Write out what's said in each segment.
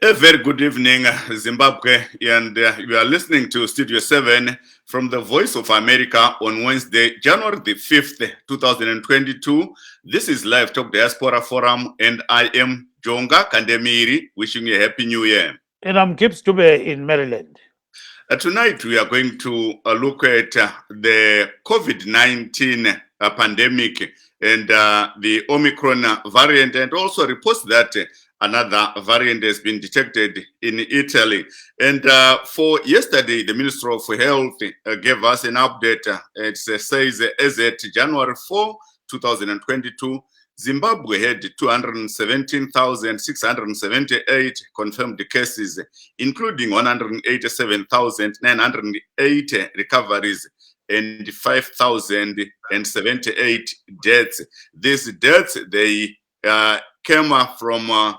A very good evening, Zimbabwe, and you are listening to Studio 7 from the Voice of America on Wednesday, January the 5th, 2022. This is Livetalk Diaspora Forum, and I am Jonga Kandemiri, wishing you a Happy New Year. And I'm Gibbs Dube in Maryland. Tonight, we are going to look at the COVID-19 pandemic and the Omicron variant, and also reports that another variant has been detected in Italy. And for yesterday, the Minister of Health gave us an update. It says as at January 4, 2022, Zimbabwe had 217,678 confirmed cases, including 187,980 recoveries and 5,078 deaths. These deaths, they came from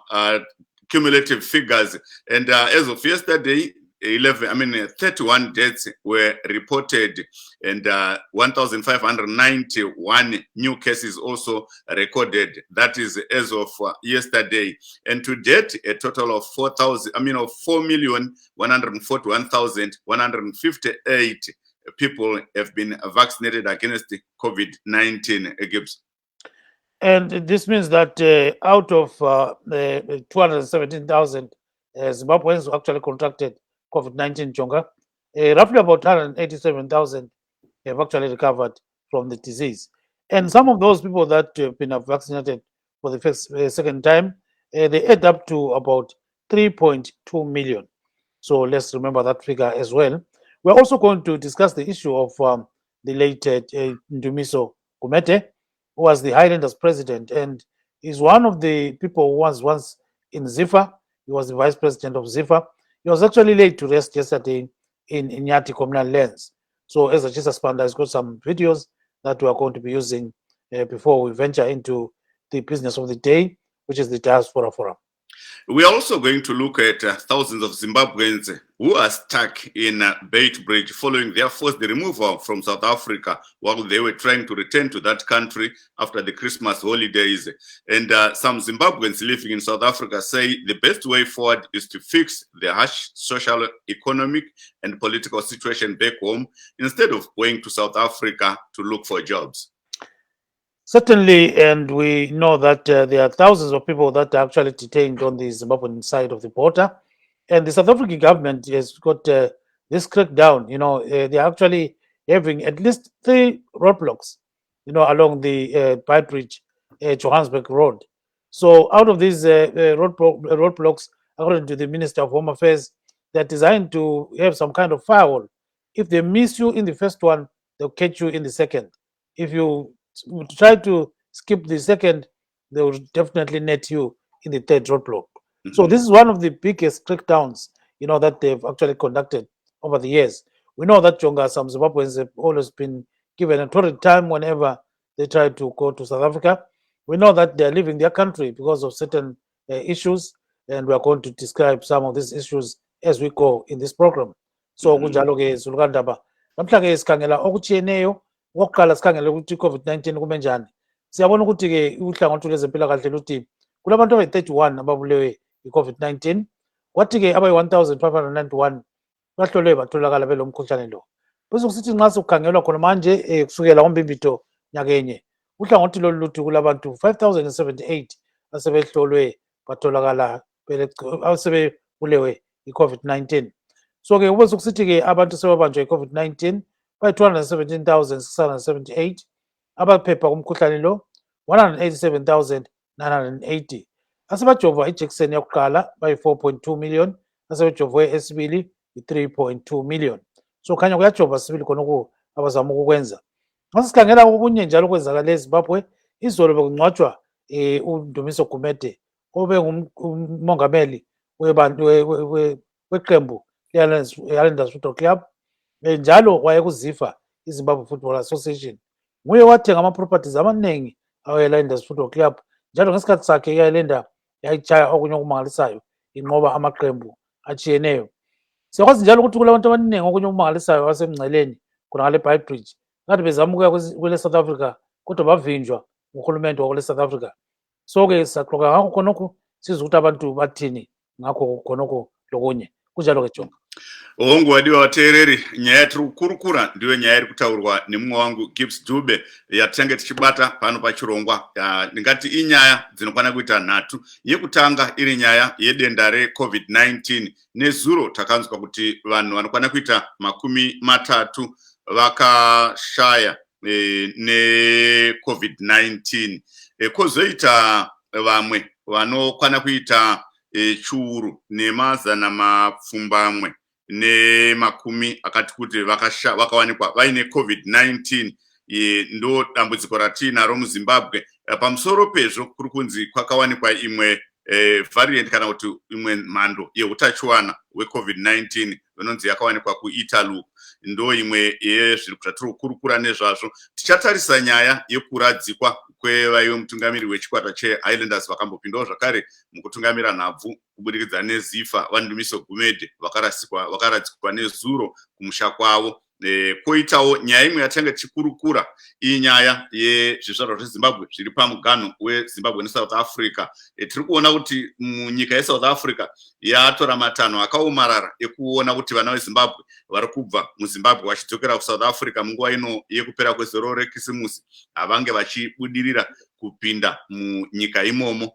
cumulative figures, and as of yesterday, 31 deaths were reported, and 1,591 new cases also recorded. That is as of yesterday. And to date, a total of 4,141,158 people have been vaccinated against COVID-19. Gibbs. And this means that out of 217,000 Zimbabweans who actually contracted COVID-19, Jonga, roughly about 187,000 have actually recovered from the disease. And some of those people that have been vaccinated for the second time, they add up to about 3.2 million. So let's remember that figure as well. We're also going to discuss the issue of the late Ndumiso Gumede, who was the Highlanders president, and is one of the people who was once in ZIFA. He was the vice president of ZIFA. He was actually laid to rest yesterday in Nyati communal lands. So as a Jesus Panda has got some videos that we are going to be using before we venture into the business of the day, which is the Diaspora Forum. We are also going to look at thousands of Zimbabweans who are stuck in Bait Bridge following their forced removal from South Africa while they were trying to return to that country after the Christmas holidays. And some Zimbabweans living in South Africa say the best way forward is to fix the harsh social, economic, and political situation back home instead of going to South Africa to look for jobs. Certainly, and we know that there are thousands of people that are actually detained on the Zimbabwean side of the border. And the South African government has got this crackdown. They're actually having at least 3 roadblocks, along the Beitbridge, Johannesburg Road. So out of these roadblocks, according to the Minister of Home Affairs, they're designed to have some kind of firewall. If they miss you in the first one, they'll catch you in the second. If you try to skip the second, they will definitely net you in the third roadblock. So this is one of the biggest crackdowns, that they've actually conducted over the years. We know that Jonga, some Zimbabweans have always been given a torrid time whenever they try to go to South Africa. We know that they're leaving their country because of certain issues, and we are going to describe some of these issues as we go in this program. So kunjalo ke Zulukandaba. Namhlanje sikhangela okutshiyeneyo. Okokuqala sikhangele ukuthi i-COVID-19 kume njani. Siyabona ukuthi-ke uhlangothi lwezempilakahle luthi kulabantu abayi-31 ababulewe i-COVID-19, kwathi-ke abayi-1,591 bahlolwe batholakala belo mkhuhlane lo. Bese kusithi nxa sekukhangelwa khona manje kusukela ngoMbimbitho nyakenye, uhlangothi lolu luthi kulabantu 5,078 asebehlolwe batholakala asebebulewe i-COVID-19. So-ke ubese kusithi-ke abantu sebabanjwe i-COVID-19 by-217,678, abaphepha kumkhuhlane lo 187,980, asebajova ijekiseni yokuqala bayi-4.2 million, asebejovwe esibili i-3.2 million. So khanya kuyajova sibili khonokho abazama ukukwenza. Nxa sikhangela okunye njalo kwenzakala eZimbabwe, izolo bekungcwatshwa uNdumiso Gumede obe ngumongameli weqembu le-Highlanders Football Club, njalo wayekuzifa iZimbabwe Football Association. Nguye wathenga ama-properties amaningi awe-Highlanders Football Club, njalo ngesikhathi sakhe i-Highlander yayitshaya okunye okumangalisayo inqoba amaqembu atshiyeneyo. Siyakwazi njalo ukuthi kulabantu abaningi okunye okumangalisayo abasemngceleni khonangale eBeitbridge kade bezama ukuya kwele South Africa kodwa bavinjwa nguhulumende wakwele South Africa. So-ke siyaxoxa ngakho khonokho sizwe ukuthi abantu bathini ngakho khonoko lokunye kunjalo ke Jonga. Hongu wadiwa watereri, nyaya yatiri kukurukura ndiyo nyaya iri kutaurwa nemumwe wangu Gibbs Dube yatinenge tichibata pano pachirongwa. Ndingati inyaya dzinokwana kuita nhatu. Yekutanga iri nyaya yedenda re-COVID-19. Nezuro takanzwa kuti vanhu vanokwana kuita 30 vakashaya ne-COVID-19. Kozoita vamwe vanokwana kuita chiuru nemazana mapfumbamwe ne makumi akati kuti vakawanikwa vaine COVID-19. Ndo dambudziko ratinaro muZimbabwe. Pamusoro pezvo kuri kunzi kwakawanikwa imwe variant kana kuti imwe mhando yeutachiwana hweCovid-19 inonzi yakawanikwa kuItaly. Ndo imwe yezviri zvatiri kukurukura nezvazvo. Tichatarisa nyaya yekuradzikwa kwevaive mutungamiri wechikwata cheHighlanders vakambopindawo zvakare mukutungamira nhabvu kubudikidza nezifa vaNdumiso Gumede vakaradzikwa nezuro kumusha kwavo. Koitawo nyaya imwe yatinenge tichikurukura inyaya yezvizvarwa zveZimbabwe zviri pamuganhu weZimbabwe neSouth Africa. Tiri kuona kuti munyika yeSouth Africa yatora matanho akaomarara ekuona kuti vana veZimbabwe vari kubva muZimbabwe vachidzokera kuSouth Africa munguva ino yekupera kwezoro rekisimusi havange vachibudirira kupinda munyika imomo.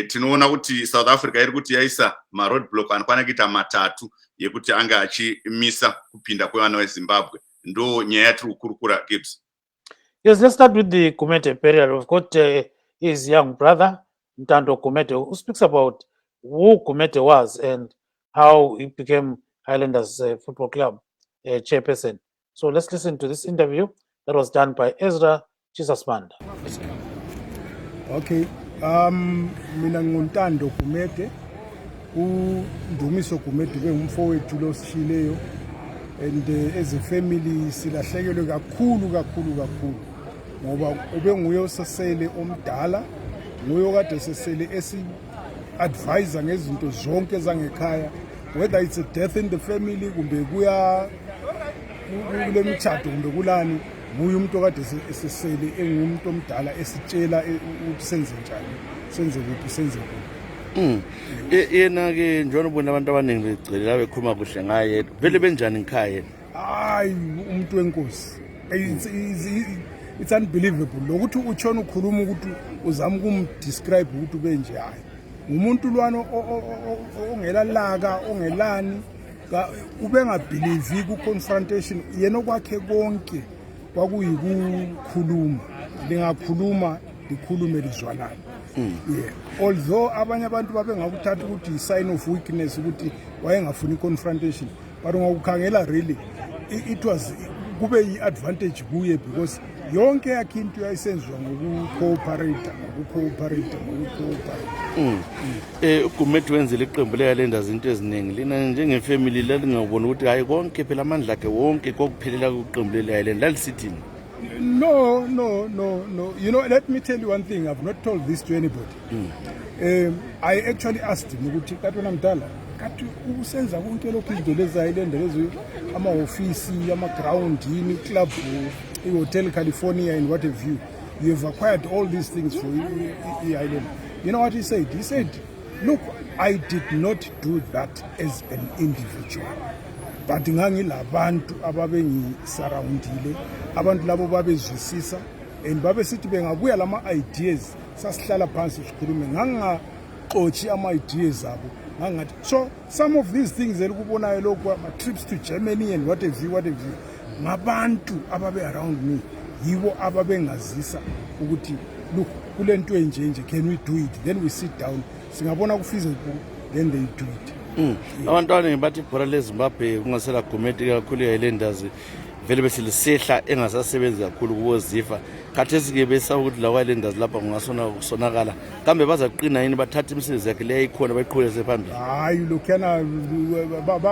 Tinoona kuti South Africa iri kuti yaisa maroadblock anokwana kuita 3 yekuti anga achimisa kupinda kwevana veZimbabwe. Ndo nyaya yatiri kukurukura Gibbs. Yes, let's start with the Gumede period. We've got his young brother, Ntando Gumede, who speaks about who Gumede was and how he became Highlanders Football Club chairperson. So let's listen to this interview that was done by Ezra Chisasmanda. Okay. Mina nguNtando Gumede, uNdumiso Gumede bengumfowethu losishileyo, and as a family silahlekelwe kakhulu ngoba ubenguye osasele omdala, nguye okade sesele esi-advisor ngezinto zonke zangekhaya, whether it's a death in the family kumbe kuya kule mitshato kumbe kulani, nguye umuntu okade sesele engumuntu omdala esitshela ukuthi senze njani, senze kuphi, senze kuphi. Yena ke njengoba ubona abantu abaningi begcile la bekhuluma kuhle ngaye, vele benjani ngikhaya? Hayi, umuntu wenkosi. It's unbelievable lokuthi utshona ukhuluma ukuthi uzama ukumdescribe ukuthi benje. Hayi, umuntu lwana ongelalaka ongelani, ubengabelieve ku-confrontation. Yena okwakhe konke kwakuyikukhuluma, lingakhuluma likhulume lizwanane. Although abanye abantu babengakuthatha ukuthi sign of weakness ukuthi wayengafuni confrontation, but ngokukhangela really it was kube yi-advantage kuye because yonke yakhe into yayisenziwa ngoku-cooperate. uGumede wenzile iqembu le-Highlanders into eziningi. Lina njengefamily lalingabona ukuthi hayi konke phela amandla akhe wonke kokuphelela kwiqembu le-Highlanders lalisithini? No. You know, let me tell you one thing. I've not told this to anybody. I actually asked him ukuthi kathi wena mdala kathi usenza konke lokhu izinto lezi-Highlanders lezi ama-ofisi ama-ground yini club i-Hotel California and what have you. You have acquired all these things for i-Highlanders. You know what he said? He said, look, I did not do that as an individual. But ngangilabantu ababengisurroundile, abantu labo babezwisisa, and babesithi bengabuya lama ideas sasihlala phansi sikhulume, ngangaxoxi ama ideas abo, ngangathi so some of these things elikubonayo lokho ama trips to Germany and what have you, ngabantu ababe around me, yibo ababengazisa ukuthi look kulento enje, can we do it? Then we sit down, singabona ku-feasible, then they do it. Abantu abaningi bathi ibhola leZimbabwe kungasela Gumede kakhulu i-Highlanders vele besilisehla engasasebenzi kakhulu kuwozifa. Khathesi ke besa ukuthi la Highlanders lapha kungasona ukusonakala. Kambe bazaqina yini bathatha imisebenzi yakhe le ikhona bayiqhubekise phambili? Hayi lokhana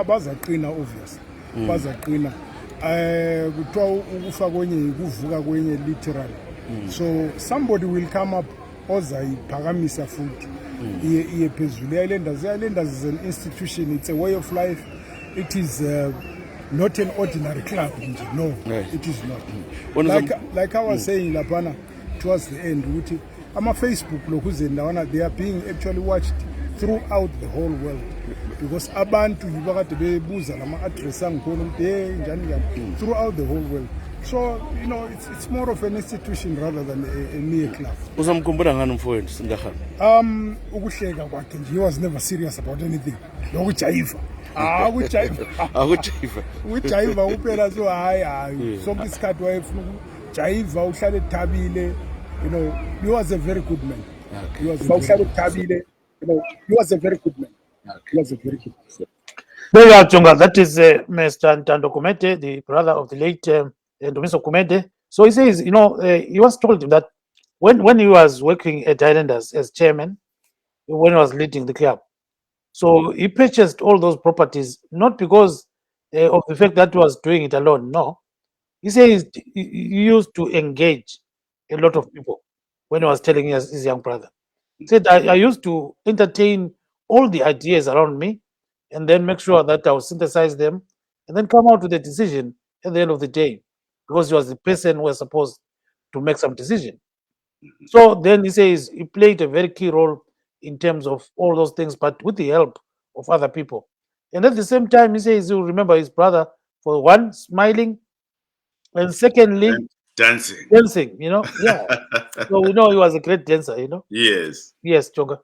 bazaqina obvious. Bazaqina. Kuthiwa ukufa kwenye ukuvuka kwenye literally. So somebody will come up ozayiphakamisa futhi. Highlanders is an institution, it's a way of life. It is not an ordinary club. No, it is not. Like I was saying, Lapana, towards the end, I'm a Facebook, they are being actually watched throughout the whole world, because abantu yibakade bebuza lama-address angikhona ukuthi hey njani njani throughout the whole world. So it's more of an institution rather than a mere club. Uzamkhumbula ngani umfowethu singahamba? Ukuhleka kwakhe nje, he was never serious about anything. Nokujayiva. Ukujayiva uphela so hayi sonke isikhathi wayefuna ukujayiva uhlale ethabile. He was a very good man. He was a very good man. He was a very good man. There you are, Chunga. That is Mr. Ndumiso Gumede, the brother of the late Ndumiso Gumede. So he says, he was told that when he was working at Highlanders as chairman, when he was leading the club, so he purchased all those properties not because of the fact that he was doing it alone. No, he says he used to engage a lot of people when he was telling his young brother. He said, I used to entertain all the ideas around me and then make sure that I will synthesize them and then come out with a decision at the end of the day, because he was the person who was supposed to make some decision. So then he says he played a very key role in terms of all those things, but with the help of other people. And at the same time, he says he'll remember his brother for one, smiling, and secondly, dancing. Yeah. So we know he was a great dancer, Yes. Yes, Chunga.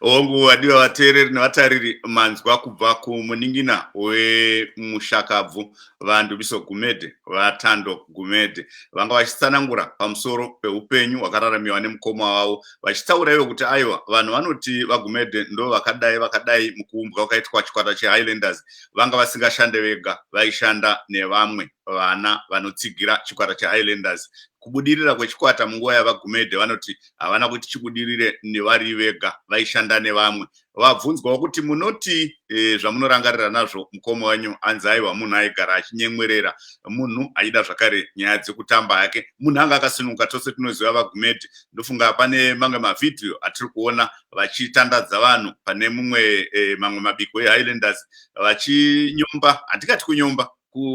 Ongu wadiwa watereri nevatariri manzwa kubva kumuningina wemushakabvu vaNdumiso Gumede, vatando Gumede, vanga vachitsanangura pamusoro peupenyu hwakararamiwa nemukoma wavo, vachitaura ivo kuti aiwa vanhu vanoti vaGumede ndo vakadai mukuumbwa kwakaitwa chikwata cheHighlanders vanga vasingashande vega, vaishanda nevamwe vana vanotsigira chikwata cheHighlanders. Kubudirira kwechikwata munguva yavaGumede vanoti havana kuti chibudirire nevari vega, vaishanda nevamwe. Vabvunzwawo kuti munoti zvamunorangarira nazvo mukoma wenyu anzi aiwa munhu aigara achinyemwerera, munhu aida zvakare nyaya dzekutamba yake, munhu anga akasununguka. Tose tinoziva vaGumede, ndofunga pane mamwe mavhidhiyo atiri kuona vachitandadza vanhu pane mamwe mabiko eHighlanders vachinyomba, handikati kunyomba,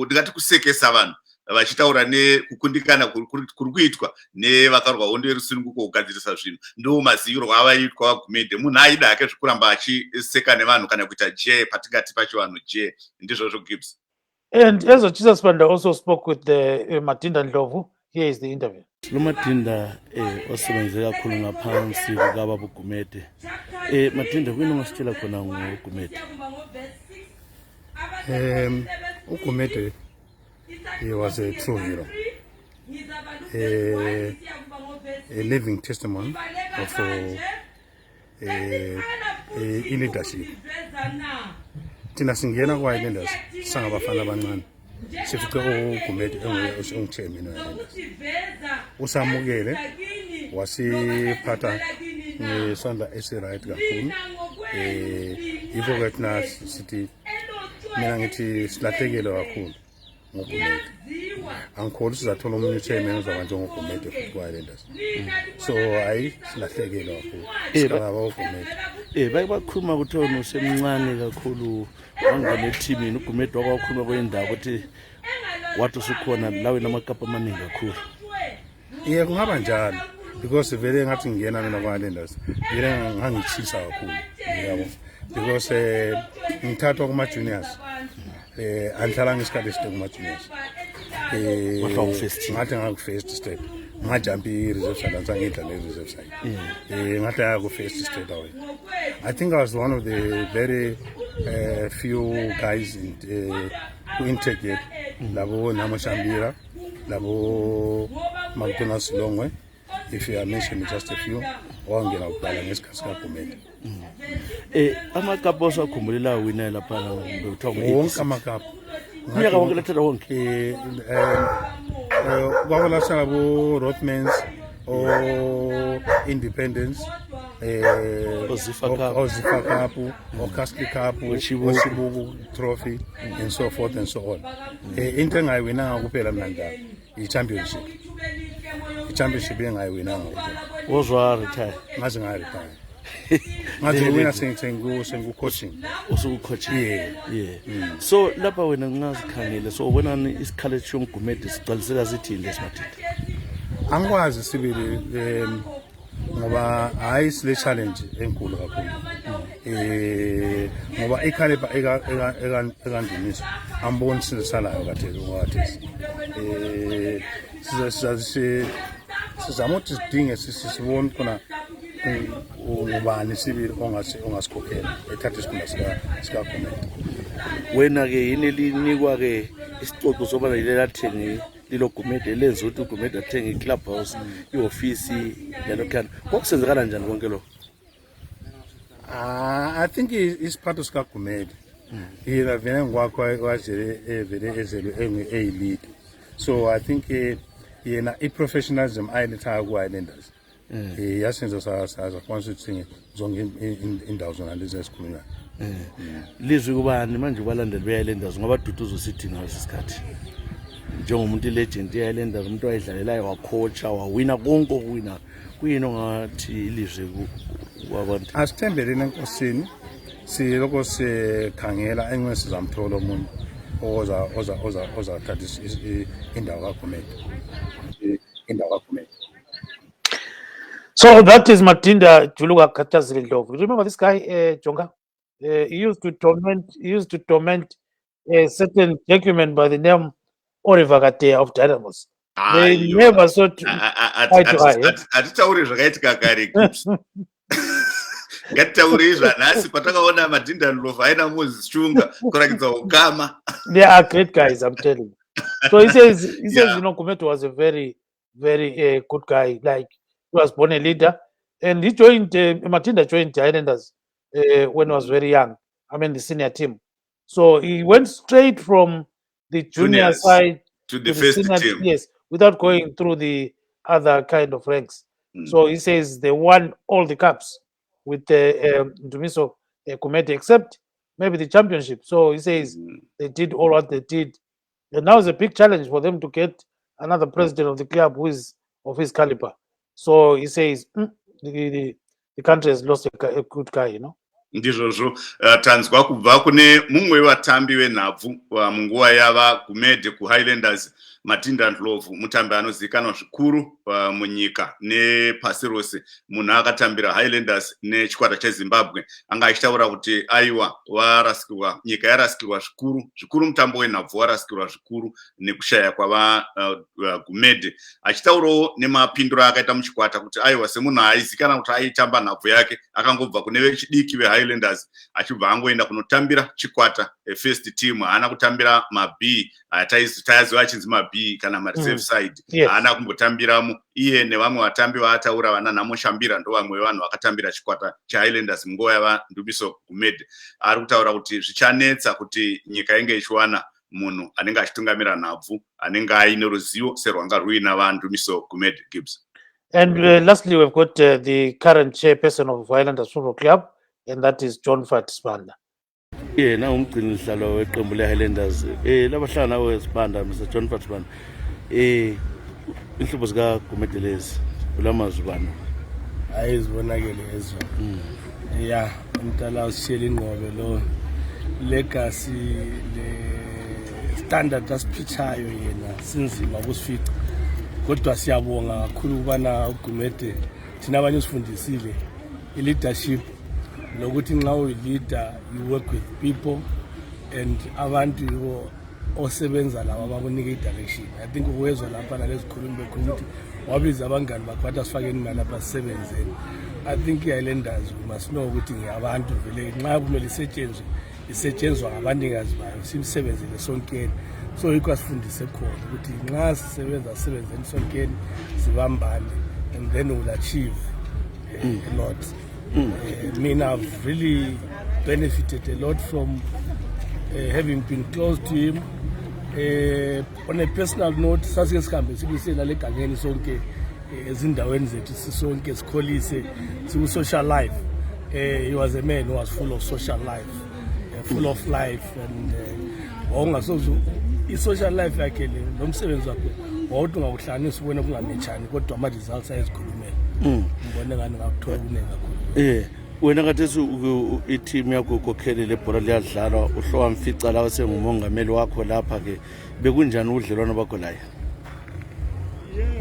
ndikati kusekesa vanhu, vachitaura nekukundikana kuri kuitwa nevakarwa hondo yerusununguko kugadzirisa zvinhu. Ndo maziviro avaitwa vaGumede, munhu aida hake zvokuramba achiseka nevanhu kana kuita je patikati pacho vanhu je. Ndizvozvo Gibbs. And as Jesus Panda also spoke with Matinda Ndlovu. Here is the interview. Matinda osebenze kakhulu ngaphansi kukababa uGumede. Matinda kwini ungasitshela khona ngoGumede? uGumede, he was a true hero, a living testimony of leadership. Thina singena kwa-Highlanders sangabafana abancane sifice uGumede engu-chairman we-Highlanders. Usamukele wasiphatha ngesandla esi-right kakhulu. Yikho ke thina sithi, mina ngithi silahlekelwe kakhulu ngoGumede. Angikholwa sizathola omunye chairman ozaba njengoGumede futhi kwa-Highlanders. So hayi silahlekelwe kakhulu sikangaba uGumede. Bake bakhuluma ukuthi wena usemncane kakhulu wangena ethimini. uGumede wakwakhuluma kwendawo ukuthi wathi usukhona la wena amakapa amaningi kakhulu. Kungaba njalo, because vele ngathi ngingena mina kwa-Highlanders vele ngangitshisa kakhulu, yabo, because ngithathwa kuma-juniors, angihlala ngesikhathi eside kuma-juniors. Ngathi ngaku-first step, ngajump i-reserve side, angidlala i-reserve side. Ngathi ayaku-first step away. I think I was one of the very few guys who integrate labo Namashambira, labo McDonald's Longwe, if you are mentioning just a few, wangena ukudala ngesikhathi kaGumede. Amakapa osakhumbulelayo wina lapha wonke amakapa unyaka wonke lethatha wonke. Kwakulasana bo-Rothmans, o-Independence, oZifa Cup, o-Castle Cup, o-Chibuku Trophy, and so forth and so on. Into engayiwinanga kuphela mina ngidala i-championship. I-championship engayiwinanga kuphela. Wozwa retire? Ngaze ngaretire. Ngaze wina sengu-coaching. Usuku-coaching? Yeah. So lapha wena ngingazikhangele, so ubonani isikhala esiyoNgumede sigcwaliseka sithini lesimathini? Angikwazi sibili ngoba hayi sile challenge enkulu kakhulu. ngoba ikhalipa ekandumiso amboni sisalayo kathesi sizama ukuthi sidinge sibone khona ubani sibili ongasikhokhela ethatha isikhundla sikaGumede. Wena-ke yini linikwa-ke isicoco soba lilathenge lilo Gumede lenza ukuthi uGumede athenge i-clubhouse i-ofisi yalokhana kwakusenzekala njani konke lo? I think it's part of sikaGumede. Yena vele ngokwakho wajele vele ezelwe lead. So I think yena i-professionalism ayilethayo ku-Highlanders yasenza sakwanisa ukuthi zonke indawo zona lezi esikhulunywayo. Lizwi kubani manje balandeli be-Highlanders ngoba Duduzo sithi ngaleso sikhathi njengomuntu ilegend ye-Highlanders umuntu wayedlalelayo wacoacha wawina konke okuwina kuyini ongathi ilizwi kwabantu? Asithembeleni enkosini siloko sikhangela engeke sizamthola umuntu ozathatha indawo kaGumede. So that is Matinda Juluka Katazili Ndlovu. You remember this guy, Jonga? He used to torment a certain gentleman by the name Oliver Gatea of Dynamos. They never saw eye to eye. Atitauri zvakaitika kare Gibbs. Ngatauri izvanhasi patakaona Matinda Ndlovu aina Moses Chunga kurakidza ukama. They are great guys, I'm telling you. So he says you know, Gumede was a very, very good guy. Like, he was born a leader, and he joined Matinda joined the Highlanders when he was very young. I mean, the senior team. So he went straight from the junior side to the first senior team. Yes, without going through the other kind of ranks. So he says they won all the cups with Ndumiso Gumede, except maybe the championship. So he says they did all what they did, and now it's a big challenge for them to get another president of the club who is of his caliber. So he says the country has lost a good guy, you know. Ndizvozvo tanzwa kubva kune mumwe wevatambi venhabvu munguva yava Gumede kuHighlanders, Matinda Ndlovu, mutambi anozivikanwa zvikuru munyika nepasi rose, munhu akatambira Highlanders nechikwata cheZimbabwe. Anga achitaura kuti aiwa warasikirwa, nyika yarasikirwa zvikuru mutambo wenhabvu warasikirwa zvikuru nekushaya kwava Gumede, achitaurawo nemapindiro akaita muchikwata kuti aiwa semunhu aizikanwa kuti aitamba nhabvu yake akangobva kune vechidiki veHighlanders achibva angoenda kunotambira chikwata first team, haana kutambira maB taiziva achinzi maB kana mareserve side, haana kumbotambiramo. Iye nevamwe vatambi vaataura vana Namoshambira ndo vamwe vanhu vakatambira chikwata cheHighlanders munguva yava Ndumiso Gumede. Ari kutaura kuti zvichanetsa kuti nyika inge ichiwana munhu anenge achitungamira nhabvu anenge aine ruzivo serwanga ruina vaNdumiso Gumede. Gibbs. And lastly, we've got the current chairperson of Highlanders Football Club, and that is John Fatisbanda. Na umgcini sihlalo weqembu leHighlanders labahlala nawe Sibanda, Mr. John Fatisbanda. Inhlobo zika Gumede lezi kulamazwi bani? Ayizibonakele ezwa. Yeah, umntala usishela ingqobe lo legacy le standard asiphichayo yena sinzima ukusifica. Kodwa siyabonga kakhulu ukubana uGumede thina abanye usifundisile i-leadership nokuthi nxa uyi-leader you work with people and abantu yibo osebenza laba abakunika i-direction. I think uwezwa lapha nalezikhulumi bekhuluma ukuthi wabiza abangani bakho bathi asifakeni imali lapha sisebenzeni. I think i-Highlanders we must know ukuthi ngabantu vele nxa kumele isetshenzwa ngabanikazi bayo simsebenzele sonkeni. So yikho asifundise khona ukuthi nxa sisebenzeni sonkeni sibambane, and then we'll achieve a lot. I mean, I've really benefited a lot from having been close to him. On a personal note, sasike sikhambe sibisela legangeni sonke ezindaweni zethu sisonke sikholise siku-social life. He was a man who was full of social life, full of life, and wawungasoze i-social life yakhe le nomsebenzi wakhe wawuthi ungawuhlanganisa ubone kungametshani kodwa ama-results ayezikhulumela. Ngibone ngani ngakuthola kuningi kakhulu. Wena kathethi i-team yakho ukhokhele lebhola liyadlalwa uhlowa mfica lawa sengumongameli wakho lapha-ke bekunjani ubudlelwano bakho laye?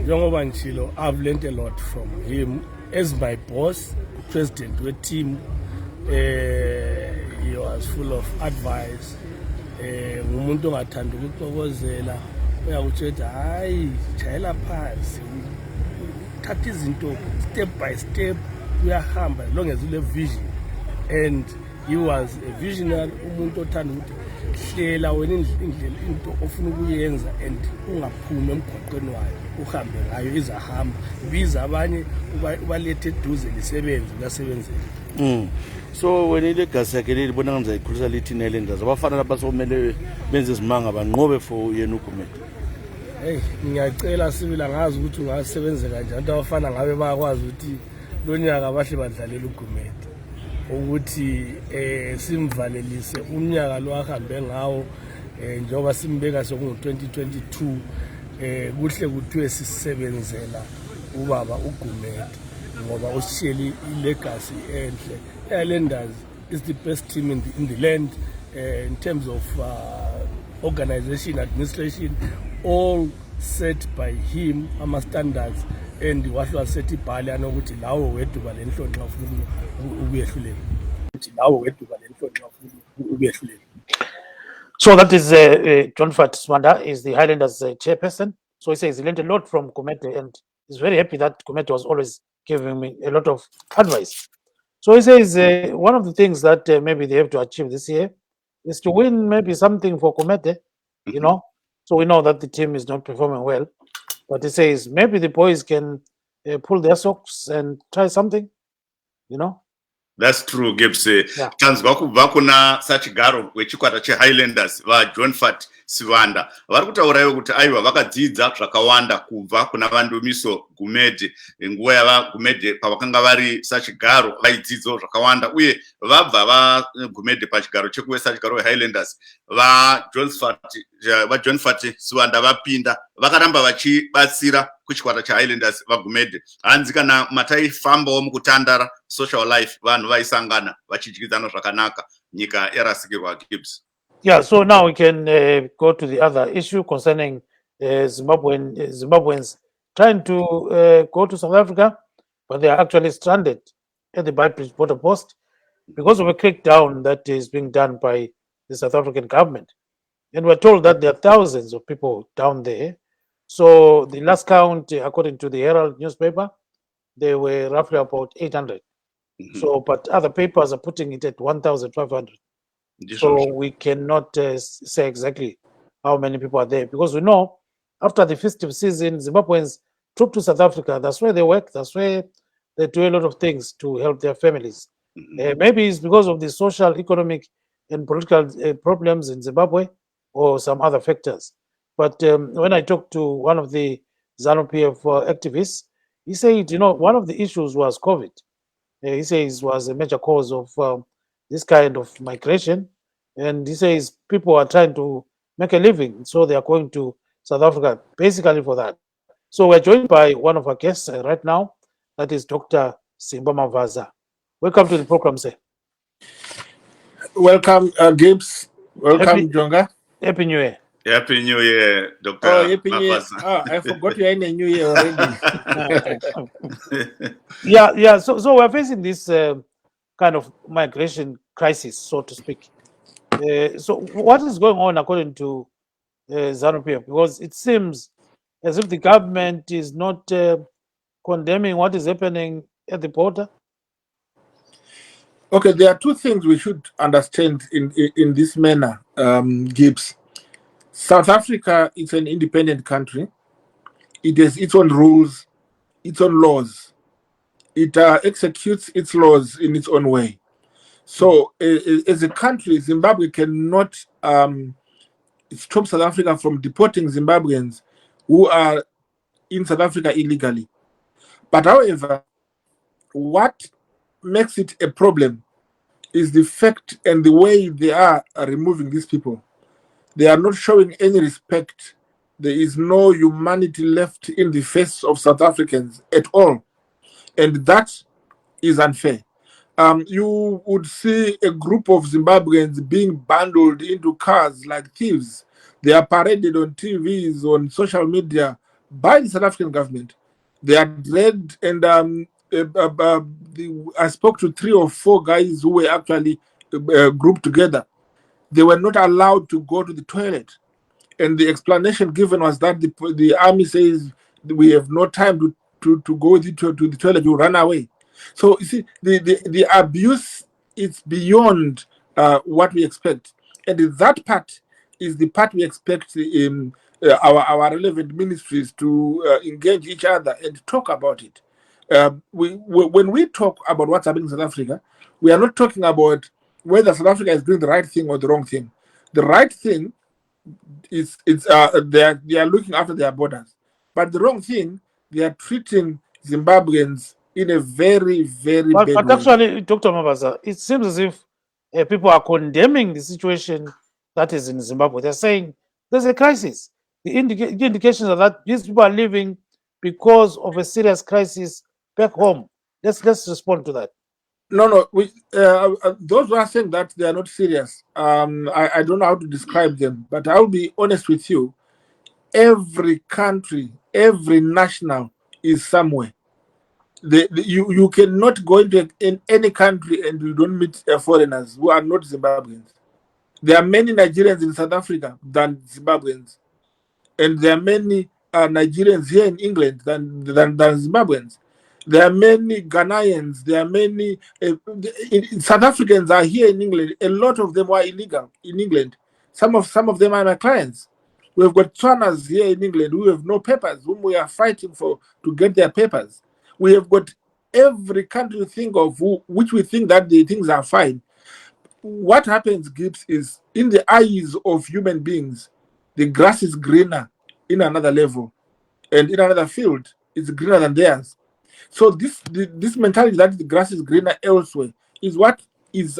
Njengoba ngitshilo, I've learned a lot from him as my boss, president we-team. He was full of advice. Umuntu ongathanda ukuxokozela uyakutshela hayi jayela phansi thatha izinto step by step uyahamba as long as ule vision, and he was a visionary, umuntu othanda ukuthi hlela wena indlela into ofuna ukuyenza and ungaphumi emgwaqweni wayo uhambe ngayo izahamba biza abanye ubalethe eduze lisebenze uyasebenzela. So wena ilegacy yakhe libona ngamza ikhulisa lithi Highlanders abafana lapha sokumele benze izimanga banqobe for yena uGumede. Hey, ngiyacela sibila ngazi ukuthi ungasebenza kanjani abantu abafana ngabe bayakwazi ukuthi lonyaka abahle badlalela uGumede ukuthi simvalelise umnyaka lo ahambe ngawo njengoba simbeka sokungu-2022 kuhle kuthiwe sisebenzela ubaba uGumede ngoba usishiyele ilegacy enhle. Highlanders is the best team in the land in terms of organization, administration, all set by him, ama standards, and wahle wasethi ibhali anokuthi lawo weduba lenhlonxa ufuna ukuyehlulela ukuthi lawo weduba lenhlonxa ufuna ukuyehlulela. So that is John Fatswanda is the Highlanders chairperson. So he says he learned a lot from Gumede and he's very happy that Gumede was always giving me a lot of advice. So he says one of the things that maybe they have to achieve this year is to win maybe something for Gumede, you know. So we know that the team is not performing well, but he says maybe the boys can pull their socks and try something, you know. That's true, Gibbs. Yeah. Tanzwa kubva kuna sachigaro wechikwata cheHighlanders vaJohn Fatswanda vari kutaurawo kuti aiwa vakadzidza zvakawanda kubva kuna Ndumiso Gumede nguva yavaGumede pavakanga vari sachigaro vaidzidzawo zvakawanda uye vabva vaGumede pachigaro chekuwesachigaro weHighlanders vaJohn Fatswanda vapinda vakaramba vachibatsira kuchikwata cheHighlanders vaGumede hanzi kana mataifambawo mukutandara social life vanhu vaisangana vachidyidzana zvakanaka nyika yarasikirwa. Gibbs. Yeah, so now we can go to the other issue concerning Zimbabweans trying to go to South Africa, but they are actually stranded at the Beitbridge border post because of a crackdown that is being done by the South African government. And we're told that there are thousands of people down there. So the last count, according to the Herald newspaper, they were roughly about 800. So, but other papers are putting it at 1,500. So we cannot say exactly how many people are there because we know after the festive season, Zimbabweans troop to South Africa. That's where they work. That's where they do a lot of things to help their families. Maybe it's because of the social, economic, and political problems in Zimbabwe or some other factors. But when I talked to one of the Zanu PF activists, he said, you know, one of the issues was COVID. He says it was a major cause of this kind of migration. And he says people are trying to make a living, so they are going to South Africa basically for that. So we're joined by one of our guests right now, that is Dr. Simba Mavaza. Welcome to the program, sir. Welcome, Gibbs. Welcome, Jonga. Happy New Year. Happy New Year, Dr. Happy New Year. Mavaza. Oh, I forgot you are in a new year already. Yeah. So we're facing this kind of migration crisis, so to speak. So what is going on according to Zanu PF? Because it seems as if the government is not condemning what is happening at the border. Okay, there are two things we should understand in this manner, Gibbs. South Africa is an independent country. It has its own rules, its own laws. It executes its laws in its own way. So, as a country, Zimbabwe cannot stop South Africa from deporting Zimbabweans who are in South Africa illegally. But however, what makes it a problem is the fact and the way they are removing these people. They are not showing any respect. There is no humanity left in the face of South Africans at all. And that is unfair. You would see a group of Zimbabweans being bundled into cars like thieves. They are paraded on TVs, on social media by the South African government. They are dragged and I spoke to 3 or 4 guys who were actually grouped together. They were not allowed to go to the toilet. And the explanation given was that the army says we have no time to go to the toilet, you run away. So you see, the abuse is beyond what we expect. And that part is the part we expect our relevant ministries to engage each other and talk about it. When we talk about what's happening in South Africa, we are not talking about whether South Africa is doing the right thing or the wrong thing. The right thing is they are looking after their borders, but the wrong thing, they are treating Zimbabweans in a very, very bad But way. actually, Dr. Mavaza, it seems as if people are condemning the situation that is in Zimbabwe. They're saying there's a crisis. The indications are that these people are living because of a serious crisis back home. Let's respond to that. No, those who are saying that they are not serious, I don't know how to describe them, but I'll be honest with you. Every country, every national is somewhere. You cannot go into in any country and you don't meet foreigners who are not Zimbabweans. There are many Nigerians in South Africa than Zimbabweans, and there are many Nigerians here in England than Zimbabweans. There are many Ghanaians. There are many South Africans are here in England. A lot of them are illegal in England. Some of them are my clients. We've got Tswanas here in England who have no papers, whom we are fighting for to get their papers. We have got every country you think of which we think that the things are fine. What happens, Gibbs, is in the eyes of human beings, the grass is greener in another level, and in another field, it's greener than theirs. So this mentality that the grass is greener elsewhere is what is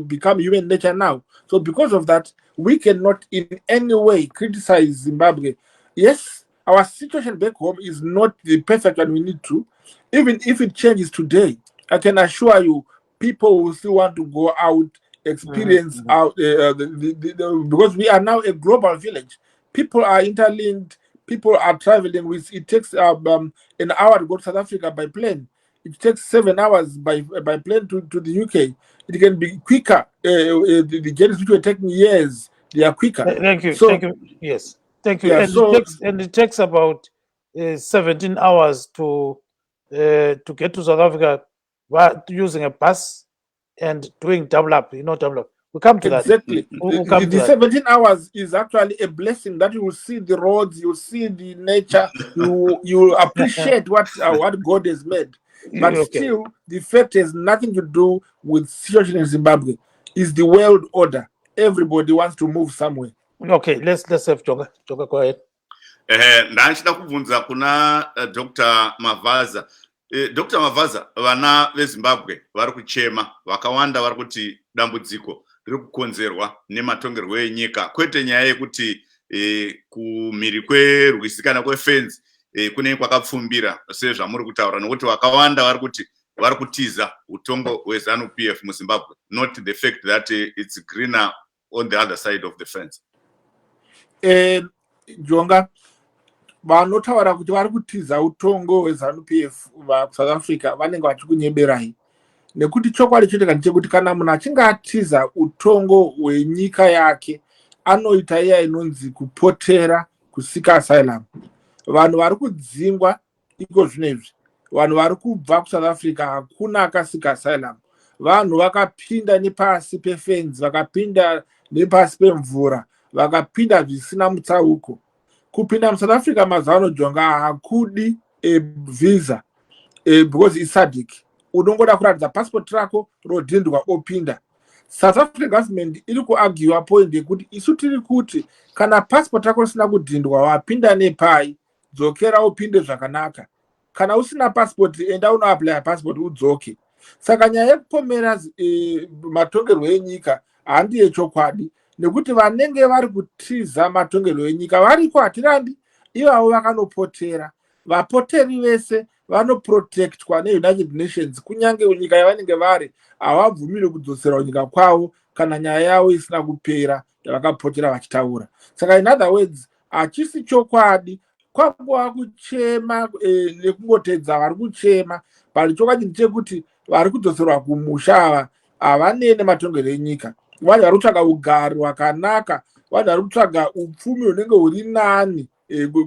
become human nature now. So because of that, we cannot in any way criticize Zimbabwe. Yes, our situation back home is not the perfect one we need to. Even if it changes today, I can assure you, people will still want to go out, experience out because we are now a global village. People are interlinked. People are traveling with. It takes an hour to go to South Africa by plane. It takes 7 hours by plane to the UK. It can be quicker. The journeys which were taking years, they are quicker. Thank you. So, Thank you. Yes. Thank you. Yeah, And it takes about 17 hours to get to South Africa using a bus and doing double up. Double up. We'll come to that. Exactly. We'll come to The that. 17 hours is actually a blessing that you will see the roads, you will see the nature, you will appreciate what God has made. But Okay. still, the fact has nothing to do with situation in Zimbabwe. It's the world order. Everybody wants to move somewhere. Okay, let's have Jonga. Jonga, go ahead. Ndachida kubvunza kuna Dr. Mavaza. Dr. Mavaza, vana veZimbabwe vari kuchema, vakawanda vari kuti dambudziko riri kukonzerwa nematongerwo enyika, kwete nyaya yekuti kumhiri kwerwisikana kwefenzi kune kwakapfumbira sezvamuri kutaura, nokuti vakawanda vari kuti vari kutiza utongo hweZanu PF muZimbabwe, not the fact that it's greener on the other side of the fence. Jonga, vanotaura kuti vari kutiza utongo hweZanu PF vaSouth Africa vanenge vachikunyeberai, nekuti chokwadi chete chekuti kana munhu achinge atiza utongo hwenyika yake anoita iya inonzi kupotera, kusika asylum. Vanhu vari kudzingwa iko zvinezvi, vanhu vari kubva kuSouth Africa hakuna akasika asylum. Vanhu vakapinda nepasi pefenzi, vakapinda nepasi pemvura, vakapinda zvisina mutsauko. Kupinda muSouth Africa mazano Jonga hakudi visa because it's SADC. Unongoda kuratidza passport rako rodhindwa opinda. South African government iri kuargue point yekuti isu tiri kuti kana passport rako risina kudhindwa wapinda nepai, dzokera upinde zvakanaka. Kana usina passport enda unoapply passport udzoke. Saka nyaya yekupomera matongerwo enyika handi yechokwadi, nekuti vanenge vari kutiza matongerwo enyika variko hatirambi, ivavo vakanopotera. Vapoteri vese vanoprotectwa neUnited Nations, kunyange nyika yavanenge vari havabvumiri kudzosera nyika kwavo kana nyaya yavo isina kupera yavakapotera vachitaura. Saka in other words, hachisi chokwadi kwangova kuchema nekungotedza vari kuchema, but chokwadi ndechekuti vari kudzoserwa kumusha havanene matongero enyika. Vanhu vari kutsvaga ugari hwakanaka, vanhu vari kutsvaga upfumi hunenge huri nani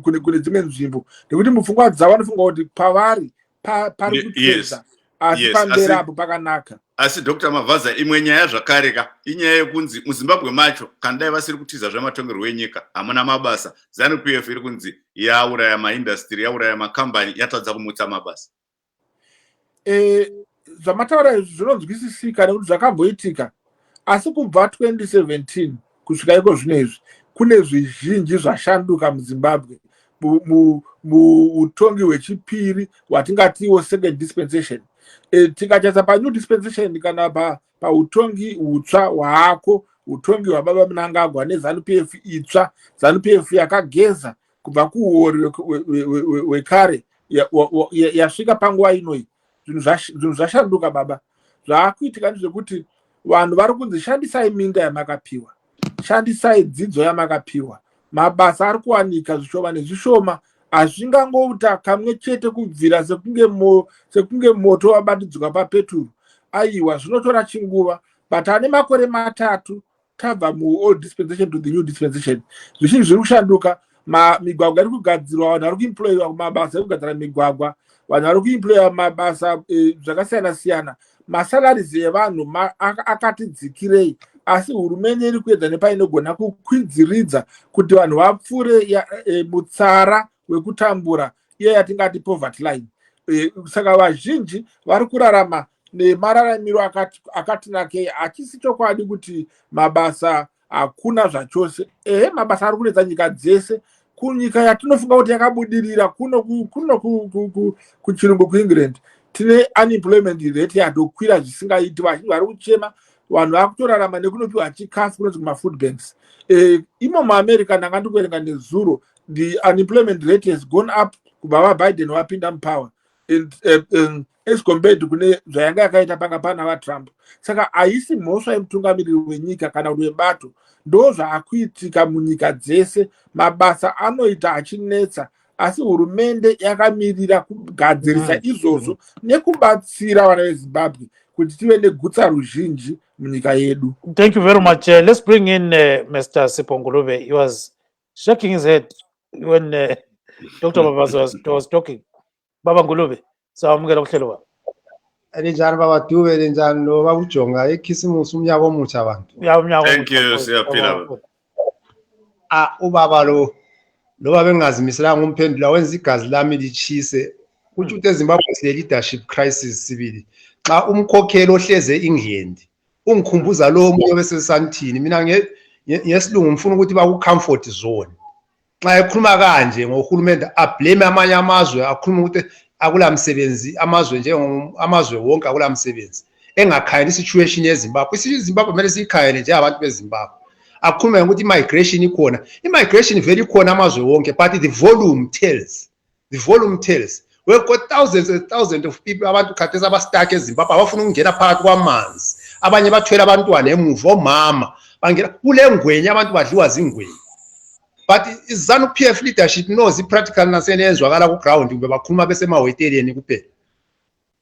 kune dzimwe nzvimbo, nekuti mupfungwa dzavo vanofunga kuti pavari pari kutedza, asi pamberi apo pakanaka. Asi Dr. Mavaza, imwe nyaya zvakareka inyaya yekunzi muZimbabwe macho kana dai vasiri kutiza zvamatongerwo enyika hamuna mabasa. Zanu PF iri kunzi yauraya maindastry, yauraya makambani, yatadza kumutsa mabasa. Zvamataura zvinonzwisisika nekuti zvakamboitika, asi kubva 2017 kusvika iko zvinezvi kune zvizhinji zvashanduka muZimbabwe muutongi hwechipiri hwatingatiwo second dispensation. Tikachasa pa new dispensation kana pautongi hutsva hwaako, utongi hwababa Mnangagwa neZanu PF itsva, Zanu PF yakageza kubva kuhori hwekare yasvika panguva inoi. Zvinhu zvashanduka baba. Zvaakuitika ndezvekuti vanhu vari kunzi shandisai minda yamakapiwa, shandisai dzidzo yamakapiwa, mabasa ari kuwanika zvishoma nezvishoma, hazvingangouta kamwe chete kubvira sekunge moto wabatidzwa papeturu. Aiwa, zvinotora chinguva, but ane makore 3 tabva muold dispensation to the new dispensation. Zvizhinji zviri kushanduka, migwagwa iri kugadzirwa, vanhu vari kuemployiwa kumabasa ekugadzira migwagwa, vanhu vari kuemployiwa mabasa zvakasiyana siyana. Masalaries evanhu akati dzikirei, asi hurumende iri kuedza nepainogona kukwidziridza kuti vanhu vapfure mutsara wekutambura, iye yatingati poverty line. Saka vazhinji vari kurarama nemararamiro akati nakei, achisi chokwadi kuti mabasa hakuna zvachose. Mabasa ari kunetsa nyika dzese, kunyika yatinofunga kuti yakabudirira kuno kuchirungu kuEngland, tine unemployment rate yadokwira zvisingaiti. Vazhinji vari kuchema, vanhu vari kutorarama nekunopiwa chikafu kunonzi kuma-food banks. Imo muAmerica ndanga ndikuerenga nezuro, the unemployment rate has gone up kubva vaBiden vapinda mupower as compared kune zvayanga yakaita panga pana vaTrump. Saka haisi mhosva yemutungamiriri wenyika kana kuti webato, ndo zvaakuitika munyika dzese. Mabasa anoita achinetsa, asi hurumende yakamirira kugadzirisa izvozvo nekubatsira vana veZimbabwe kuti tive negutsa ruzhinji munyika yedu. Thank you very much. Let's bring in Mr. Sipho Ngwenya. He was shaking his head when Dr. Mavaza was talking. Baba Ngwenya, sawamukela kuhlelo wa. Elinjani baba Dube, elinjani lo bakujonga ekhisimusi umnyaka omutsha abantu. Thank you, siyaphila. Ubaba lo babengazimiselanga umphendula wenza igazi lami lichise. Kuthi ukuthi eZimbabwe sile leadership crisis sibili. Xa umkhokheli ohleze England ungikhumbuza lo omunye besesantini, mina ngesilungu ngifuna ukuthi baku comfort zone. Xa ekhuluma kanje ngohulumende ablame amanye amazwe, akhuluma ukuthi akula msebenzi amazwe amazwe wonke akula msebenzi, engakhayeni situation yeZimbabwe. iZimbabwe kumele siyikhayele nje abantu beZimbabwe. Akhuluma ukuthi immigration ikhona, immigration vele ikhona amazwe wonke, but the volume tells. We've got thousands and thousands of people abantu khathesi abastuck eZimbabwe abafuna ukungena phakathi kwamanzi, abanye bathwele abantwana emuva, omama bangena kule ngwenya, abantu badliwa zingwenya. But iZanu PF leadership knows i-practical nasenenzwakala ku-ground, kube bakhuluma besemahweteleni kuphela.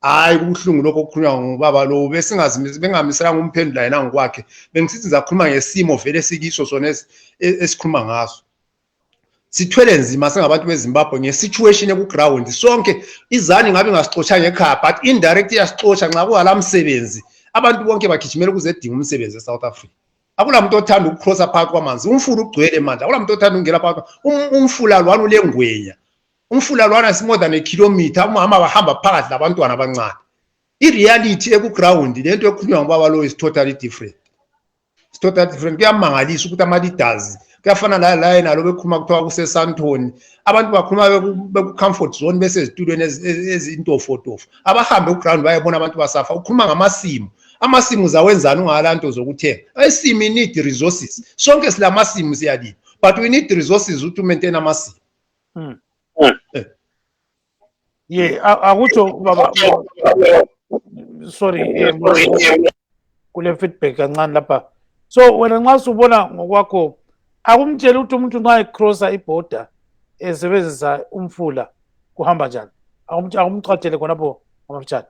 Hayi, kubuhlungu lokho okukhulunywa ngubaba lo, bengamiselanga umphendula yena ngokwakhe, bengisithi zakhuluma ngesimo vele sikiso sona esikhuluma ngaso. Sithwele nzima sengabantu beZimbabwe nge-situation eku-ground sonke. iZanu ngabe ngasixoshanga ekhaya, but indirect yasixosha nxa kungala msebenzi. Abantu bonke bagijimela ukuzedinga umsebenzi eSouth Africa. Akula muntu othanda ukukrosa phakathi kwamanzi, umfula ugcwele manje. Akula muntu othanda ukungena phakathi. Umfula lwana ulengwenya, umfula lwana is more than a kilometer, umama bahamba phakathi labantwana abancane. I-reality eku-ground lento ekhulunywa ngubaba lo is totally different. It's totally different. Kuyamangalisa ukuthi ama-leaders kuyafana la yena lo bekhuluma kuthiwa kuseSantoni, abantu bakhuluma beku-comfort zone besezitulweni ezintofotofo, abahambe ku-ground bayebona abantu basafa. Ukhuluma ngamasimu, amasimu zawenzani ungalanto zokuthenga? Isimu need resources, sonke silamasimu siyalima, but we need resources to maintain amasimu. Akutsho baba, sorry, kule feedback kancane lapha. So wena nxa usubona ngokwakho, akumtshela ukuthi umuntu nxa ecrossa iborder esebenzisa umfula kuhamba njani? Akumchathele khonapho amafutshane.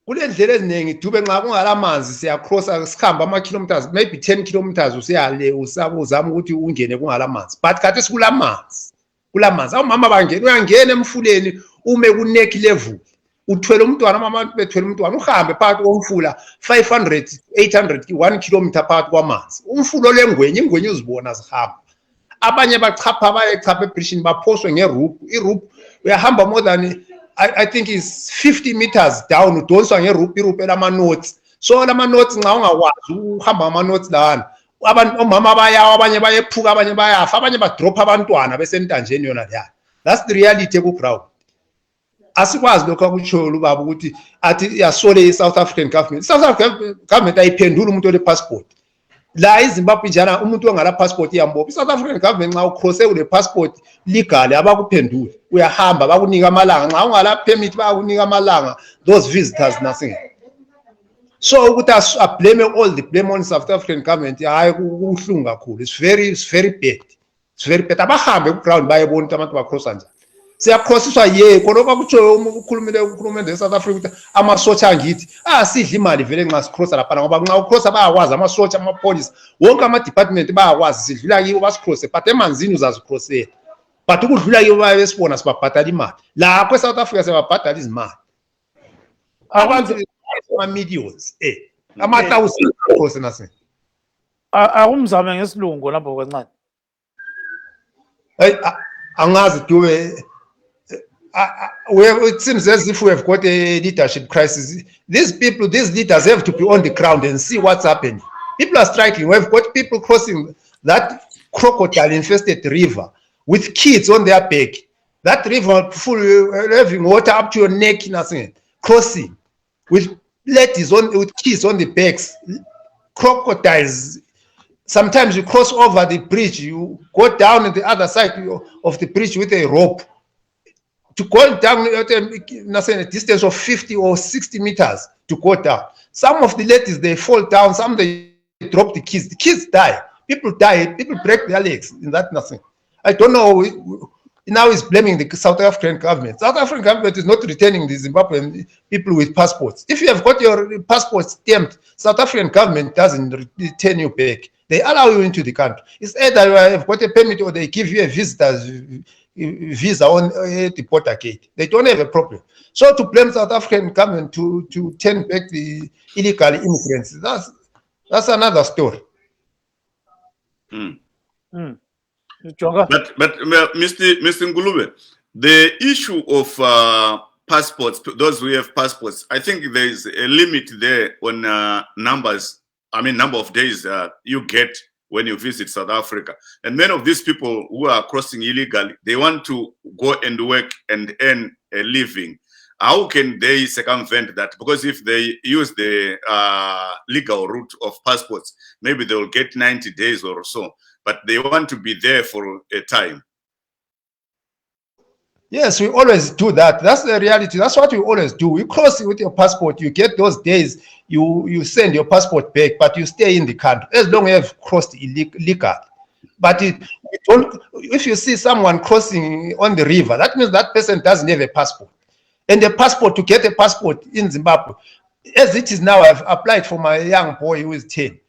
Kule ndlela eziningi dube nxa kungalamanzi siyacrossa sikhamba ama-kilometers maybe 10 kilometers usiyale uzama ukuthi ungene kungalamanzi, but khathi sikulamanzi awumama bangena uyangena emfuleni ume ku-neck level uthwele umntwana amama bethwele umntwana uhambe phakathi komfula 500 800 1 kilometer phakathi kwamanzi umfulo lengwenya ingwenya uzibona zihamba abanye bachapha bayechapha ebridge baphoswe ngerope irope uyahamba more than I think is 50 meters down udonswa ngerope irope elama-notes so lama-notes nxa ungakwazi uhamba ngama-notes lana abantu omama bayawa abanye bayephuka abanye bayafa abanye badropha abantwana besentanjeni yona leya. That's the reality ku-ground. Asikwazi lokho akutshoyo ubaba ukuthi athi yasole i-South African government. South African government ayiphendula umuntu ole-passport. La eZimbabwe njana umuntu ongala passport iyambopha. I-South African government nxa ucrosse ule passport legal abakuphendule. Uyahamba bakunika amalanga nxa ungala permit bakunika amalanga those visitors nothing. So ukuthi I blame all the blame on South African government hayi kuhlungu kakhulu. It's very bad. It's very bad. Abahambe ku-ground bayebona ukuthi abantu bacrossa njani. Siyacrossiswa khonokho kutsho ukhulumende eSouth Africa ukuthi amasotsha angithi sidla imali vele nxa sicrossa lapha ngoba nxa ucrossa bayakwazi amasotsha amapolice wonke ama-department bayakwazi sidlula kibo basicrosse but emanzini uzazicrossela but ukudlula kibo bayabesibona sibabhadala imali lapho eSouth Africa siyababhadala izimali abantu ama-millions ama-thousand across nase akumzame ngesilungu lapho kancane. Angazi Dube. It seems as if we have got a leadership crisis. These leaders have to be on the ground and see what's happening. People are striking. We've got people crossing that crocodile-infested river with kids on their back. That river full, having water up to your neck, nothing. Crossing with ladies with kids on the backs. Crocodiles. Sometimes you cross over the bridge. You go down on the other side of the bridge with a rope. To go down at a distance of 50 or 60 meters to go down. Some of the ladies, they fall down. Some they drop the kids. The kids die. People die. People break their legs in that nothing. I don't know. Now he's blaming the South African government. South African government is not returning the Zimbabwean people with passports. If you have got your passport stamped, South African government doesn't return you back. They allow you into the country. It's either you have got a permit or they give you a visitor's visa on the border gate. They don't have a problem. So to blame South African government to turn back the illegal immigrants, that's another story. But Mr. Ngulube, the issue of passports, those who have passports, I think there is a limit there on number of days you get when you visit South Africa. And many of these people who are crossing illegally, they want to go and work and earn a living. How can they circumvent that? Because if they use the legal route of passports, maybe they will get 90 days or so, but they want to be there for a time. Yes, we always do that. That's the reality. That's what we always do. We cross with your passport. You get those days. You send your passport back, but you stay in the country as long as you have crossed illegal. But if you see someone crossing on the river, that means that person doesn't have a passport. And the passport, to get a passport in Zimbabwe, as it is now, I've applied for my young boy who is 10.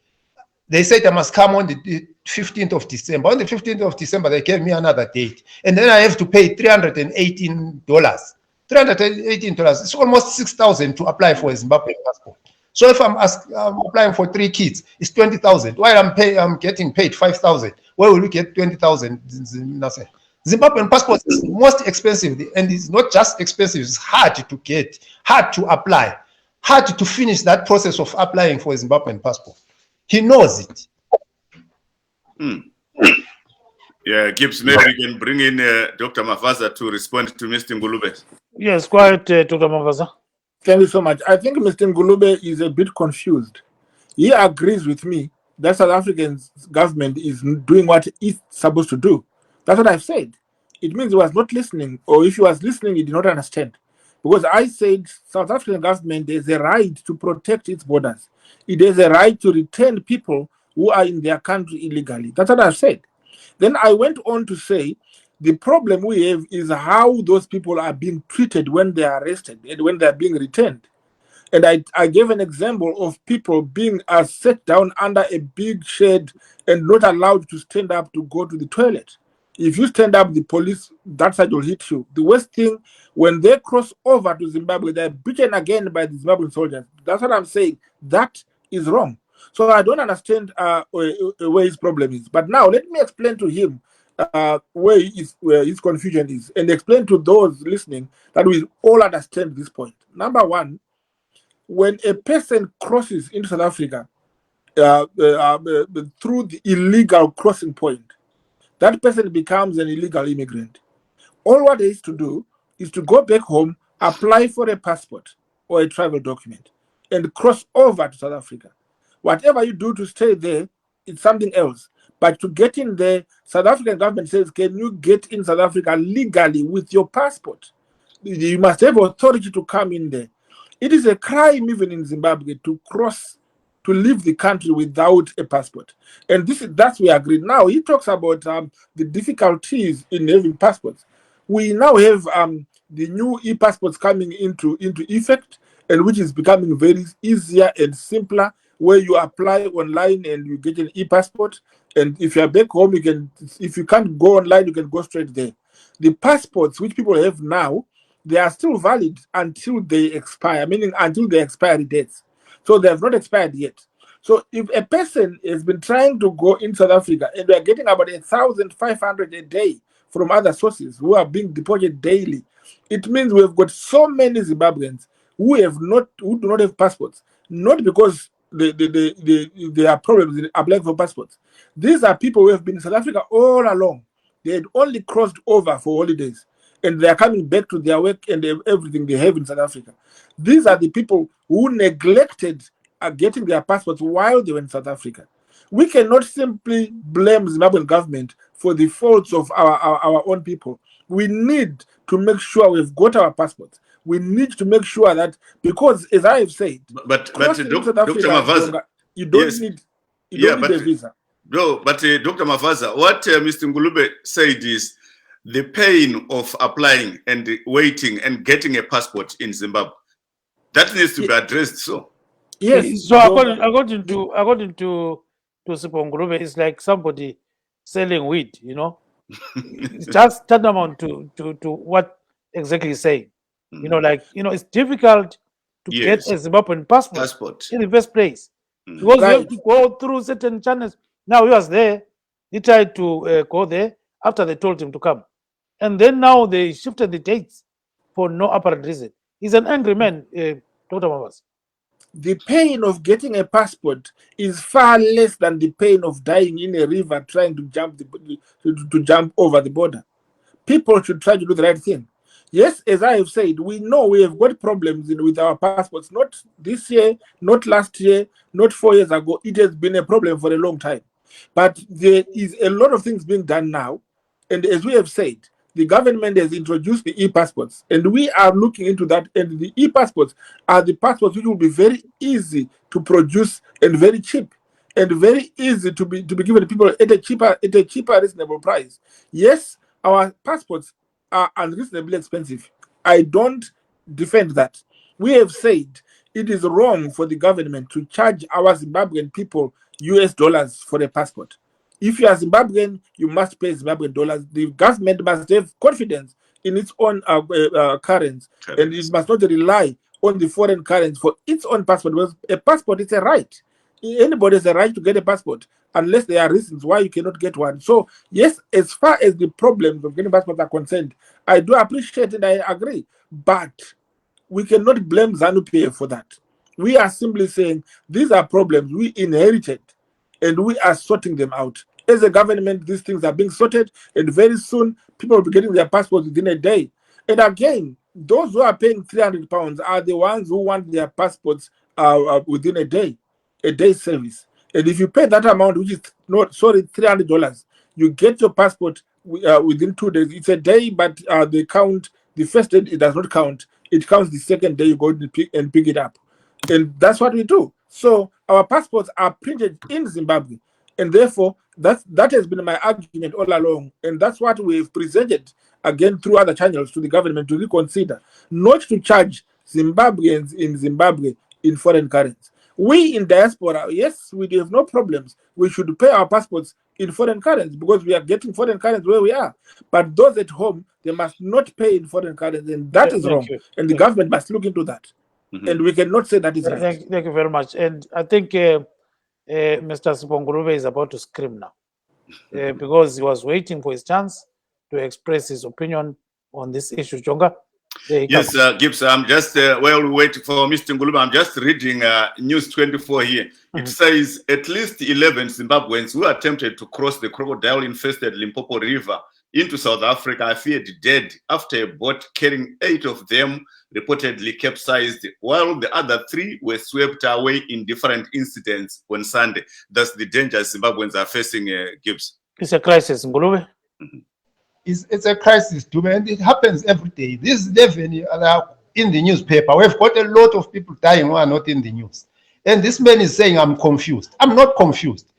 They said I must come on the 15th of December. On the 15th of December, they gave me another date. And then I have to pay $318. $318. It's almost $6,000 to apply for a Zimbabwean passport. So if I'm applying for 3 kids, it's $20,000. While I'm getting paid $5,000. Where will we get $20,000? Zimbabwean passport is most expensive, and it's not just expensive, it's hard to get, hard to apply, hard to finish that process of applying for a Zimbabwean passport. He knows it. Yeah, Gibbs, maybe we can bring in Dr. Mavaza to respond to Mr. Ngulube. Yes, quite, Dr. Mavaza. Thank you so much. I think Mr. Ngulube is a bit confused. He agrees with me that South African government is doing what it's supposed to do. That's what I've said. It means he was not listening, or if he was listening, he did not understand. Because I said South African government has a right to protect its borders. It has a right to return people who are in their country illegally. That's what I've said. Then I went on to say The problem we have is how those people are being treated when they are arrested and when they are being returned. And I gave an example of people being set down under a big shed and not allowed to stand up to go to the toilet. If you stand up, the police, that side will hit you. The worst thing, when they cross over to Zimbabwe, they're beaten again by the Zimbabwean soldiers. That's what I'm saying. That is wrong. So I don't understand where his problem is. But now let me explain to him where his confusion is, and explain to those listening that we all understand this point. Number one, when a person crosses into South Africa through the illegal crossing point, that person becomes an illegal immigrant. All what he has to do is to go back home, apply for a passport or a travel document, and cross over to South Africa. Whatever you do to stay there, it's something else. But to get in there, South African government says, can you get in South Africa legally with your passport? You must have authority to come in there. It is a crime even in Zimbabwe to cross, to leave the country without a passport. And that's we agree. Now he talks about the difficulties in having passports. We now have the new e-passports coming into effect, and which is becoming very easier and simpler, where you apply online and you get an e-passport. And if you're back home, if you can't go online, you can go straight there. The passports which people have now, they are still valid until they expire, meaning until the expiry dates. So they have not expired yet. So if a person has been trying to go in South Africa and we are getting about 1,500 a day from other sources who are being deported daily, it means we've got so many Zimbabweans who do not have passports, not because there are problems in applying for passports. These are people who have been in South Africa all along. They had only crossed over for holidays, and they are coming back to their work and everything they have in South Africa. These are the people who neglected getting their passports while they were in South Africa. We cannot simply blame Zimbabwean government for the faults of our own people. We need to make sure we've got our passports. We need to make sure that, because as I have said, but Dr. Mavaza, you don't need a visa. No, but Dr. Mavaza, what Mr. Ngulube said is the pain of applying and waiting and getting a passport in Zimbabwe. That needs to be addressed. So yes. So according to Sipho Ngwenya, it's like somebody selling weed. It's just tantamount to what exactly he's saying. It's difficult to get a Zimbabwean passport in the first place, because you have to go through certain channels. Now he was there, he tried to go there after they told him to come, and then now they shifted the dates for no apparent reason. He's an angry man, Dr. Mavaza. The pain of getting a passport is far less than the pain of dying in a river trying to jump over the border. People should try to do the right thing. Yes, as I have said, we know we have got problems with our passports. Not this year, not last year, not 4 years ago. It has been a problem for a long time. But there is a lot of things being done now. And as we have said, the government has introduced the e-passports, and we are looking into that. And the e-passports are the passports which will be very easy to produce and very cheap, and very easy to be given to people at a cheaper, reasonable price. Yes, our passports are unreasonably expensive. I don't defend that. We have said it is wrong for the government to charge our Zimbabwean people US dollars for a passport. If you are Zimbabwean, you must pay Zimbabwean dollars. The government must have confidence in its own currency, and it must not rely on the foreign currency for its own passport. Because a passport is a right. Anybody has a right to get a passport, unless there are reasons why you cannot get one. So yes, as far as the problems of getting passports are concerned, I do appreciate and I agree. But we cannot blame Zanu PF for that. We are simply saying these are problems we inherited, and we are sorting them out. As a government, these things are being sorted, and very soon people will be getting their passports within a day. And again, those who are paying £300 are the ones who want their passports within a day service. And if you pay that amount, which is $300, you get your passport within 2 days. It's a day, but they count the first day. It does not count. It counts the second day you go and pick it up. And that's what we do. So our passports are printed in Zimbabwe, And therefore, that has been my argument all along. And that's what we've presented again through other channels to the government to reconsider, not to charge Zimbabweans in Zimbabwe in foreign currency. We in diaspora, yes, we have no problems. We should pay our passports in foreign currency because we are getting foreign currency where we are. But those at home, they must not pay in foreign currency, and that is wrong. And the government must look into that. And we cannot say that is right. Thank you very much. And I think Mr. Sipho Ngwenya is about to scream now because he was waiting for his chance to express his opinion on this issue. Jonga? Yes, Gibbs, I'm just, while we wait for Mr. Ngulube, I'm just reading News 24 here. It says at least 11 Zimbabweans who attempted to cross the crocodile-infested Limpopo River into South Africa are feared dead after a boat carrying 8 of them reportedly capsized, while the other 3 were swept away in different incidents on Sunday. That's the danger Zimbabweans are facing, Gibbs. It's a crisis, Ngulube. It's a crisis, too, and it happens every day. This 11 are in the newspaper. We've got a lot of people dying who are not in the news. And this man is saying, I'm confused. I'm not confused.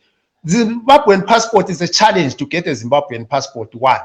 The Zimbabwean passport is a challenge to get a Zimbabwean passport. One,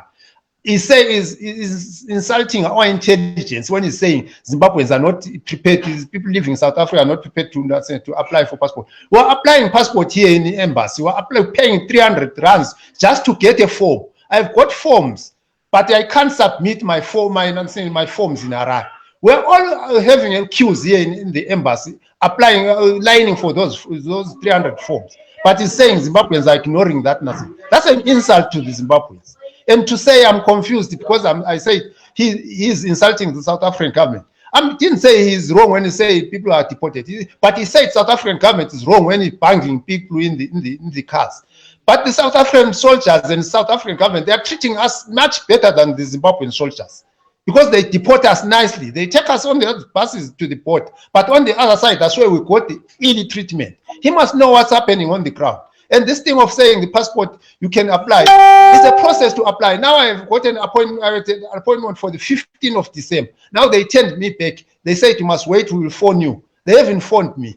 he says is insulting our intelligence when he's saying Zimbabweans are not prepared. People living in South Africa are not prepared to apply for passport. We're applying passport here in the embassy. We're paying 300 rands just to get a form. I've got forms, but I can't submit my form. My forms in Iraq. We're all having queues here in the embassy, applying, lining for those 300 forms. But he's saying Zimbabweans are ignoring that nothing. That's an insult to the Zimbabweans. And to say I'm confused because I say he's insulting the South African government. I didn't say he's wrong when he said people are deported, but he said South African government is wrong when he's banging people in the cars. But the South African soldiers and South African government, they are treating us much better than the Zimbabwean soldiers because they deport us nicely. They take us on the buses to the port. But on the other side, that's where we got the ill treatment. He must know what's happening on the ground. And this thing of saying the passport you can apply, it's a process to apply. Now I've got an appointment for the 15th of December. Now they turned me back. They said you must wait, we will phone you. They haven't phoned me.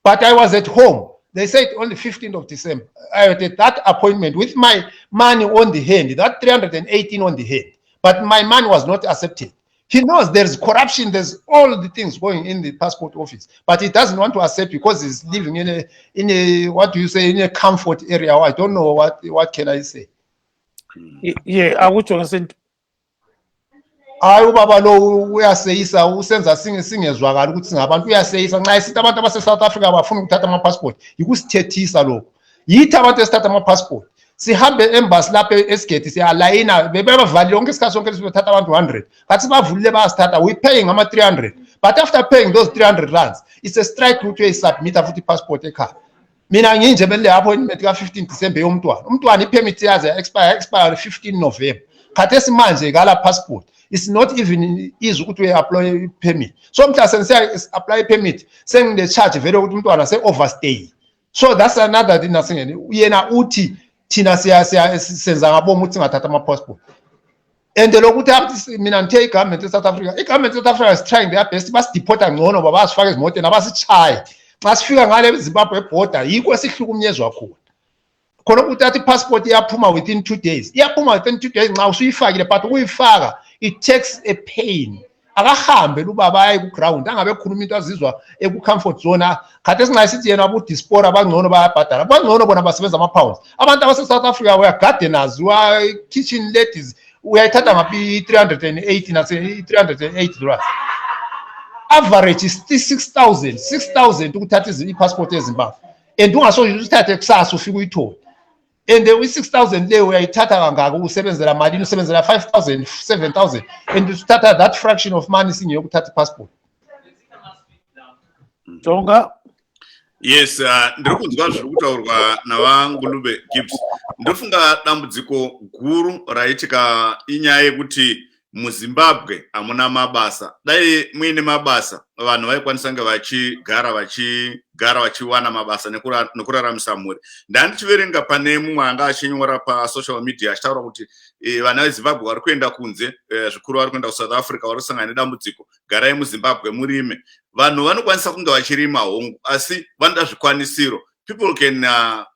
But I was at home. They said on the 15th of December, I had that appointment with my money on the hand, that 318 on the hand. But my money was not accepted. He knows there's corruption, there's all the things going in the passport office, but he doesn't want to accept because he's living in a what do you say, in a comfort area. I don't know what can I say. Yeah, I would say. Hayi ubaba lo uyaseyisa usenza singezwakala ukuthi singabantu uyaseyisa nxa isithi abantu abase-South Africa bafuna ukuthatha ama-passport yikusithethisa lokho yithi abantu esithatha ama-passport sihambe embassy lapha esigeti siyalayina bebebavalile lonke isikhathi sonke sibethatha abantu 100 kathi bavulile bayasithatha we paying ama-300 but after paying those 300 rands it's a strike ukuthi uyayisubmita futhi i-passport ekhaya mina nginje bele appointment ka-15 December umntwana ipermit yaze expire 15 November khathesi manje kala passport. It's not even easy to apply permit. So mhlawumbe sensiya apply permit sengine charge vele ukuthi umntwana se overstay. So that's another thing nasingene yena uthi thina senza ngabomu ukuthi ngathatha ama passport. And lokuthi mina ngithe government of South Africa, government of South Africa is trying their best bas deporta ngcono baba asifake ezimoteni abasichaye. Xa sifika ngale Zimbabwe border yikho esihlukunyezwa khona. Khona ukuthi athi passport iyaphuma within 2 days. Iyaphuma within 2 days nxa usuyifakile but ukuyifaka it takes a pain. Akahambe lubaba aye ku ground angabe khuluma into azizwa eku comfort zone. Khathesi nxa sithi yena abu diaspora bangcono bayabhadala. Bangcono bona basebenza ama pounds. Abantu abase South Africa we are gardeners, we are kitchen ladies. Uyayithatha ngaphi 380 nase 380 dollars. Average is 6,000 ukuthatha i-passport eZimbabwe. And ungasoze usithathe kusasa ufike uyithola. And with 6,000 leyo uyayithatha kangaka usebenzela malini usebenzela 5,000 7,000 and usithatha that fraction of money singiyokuthatha i-passport. Jonga. Yes, ndiri kunzwa zviri kutaurwa naVangulube Gibbs. Ndofunga dambudziko guru raitika inyaya yekuti muZimbabwe hamuna mabasa. Dai muine mabasa vanhu vaikwanisa kunge vachigara vachiwana mabasa nekuraramisa mhuri. Ndandichiverenga pane mumwe anga achinyora pasocial media achitaura kuti vana veZimbabwe vari kuenda kunze, zvikuru vari kuenda kuSouth Africa, vari kusangana nedambudziko. Garai muZimbabwe murime. Vanhu vanokwanisa kunge vachirima hongu asi vanoda zvikwanisiro. people can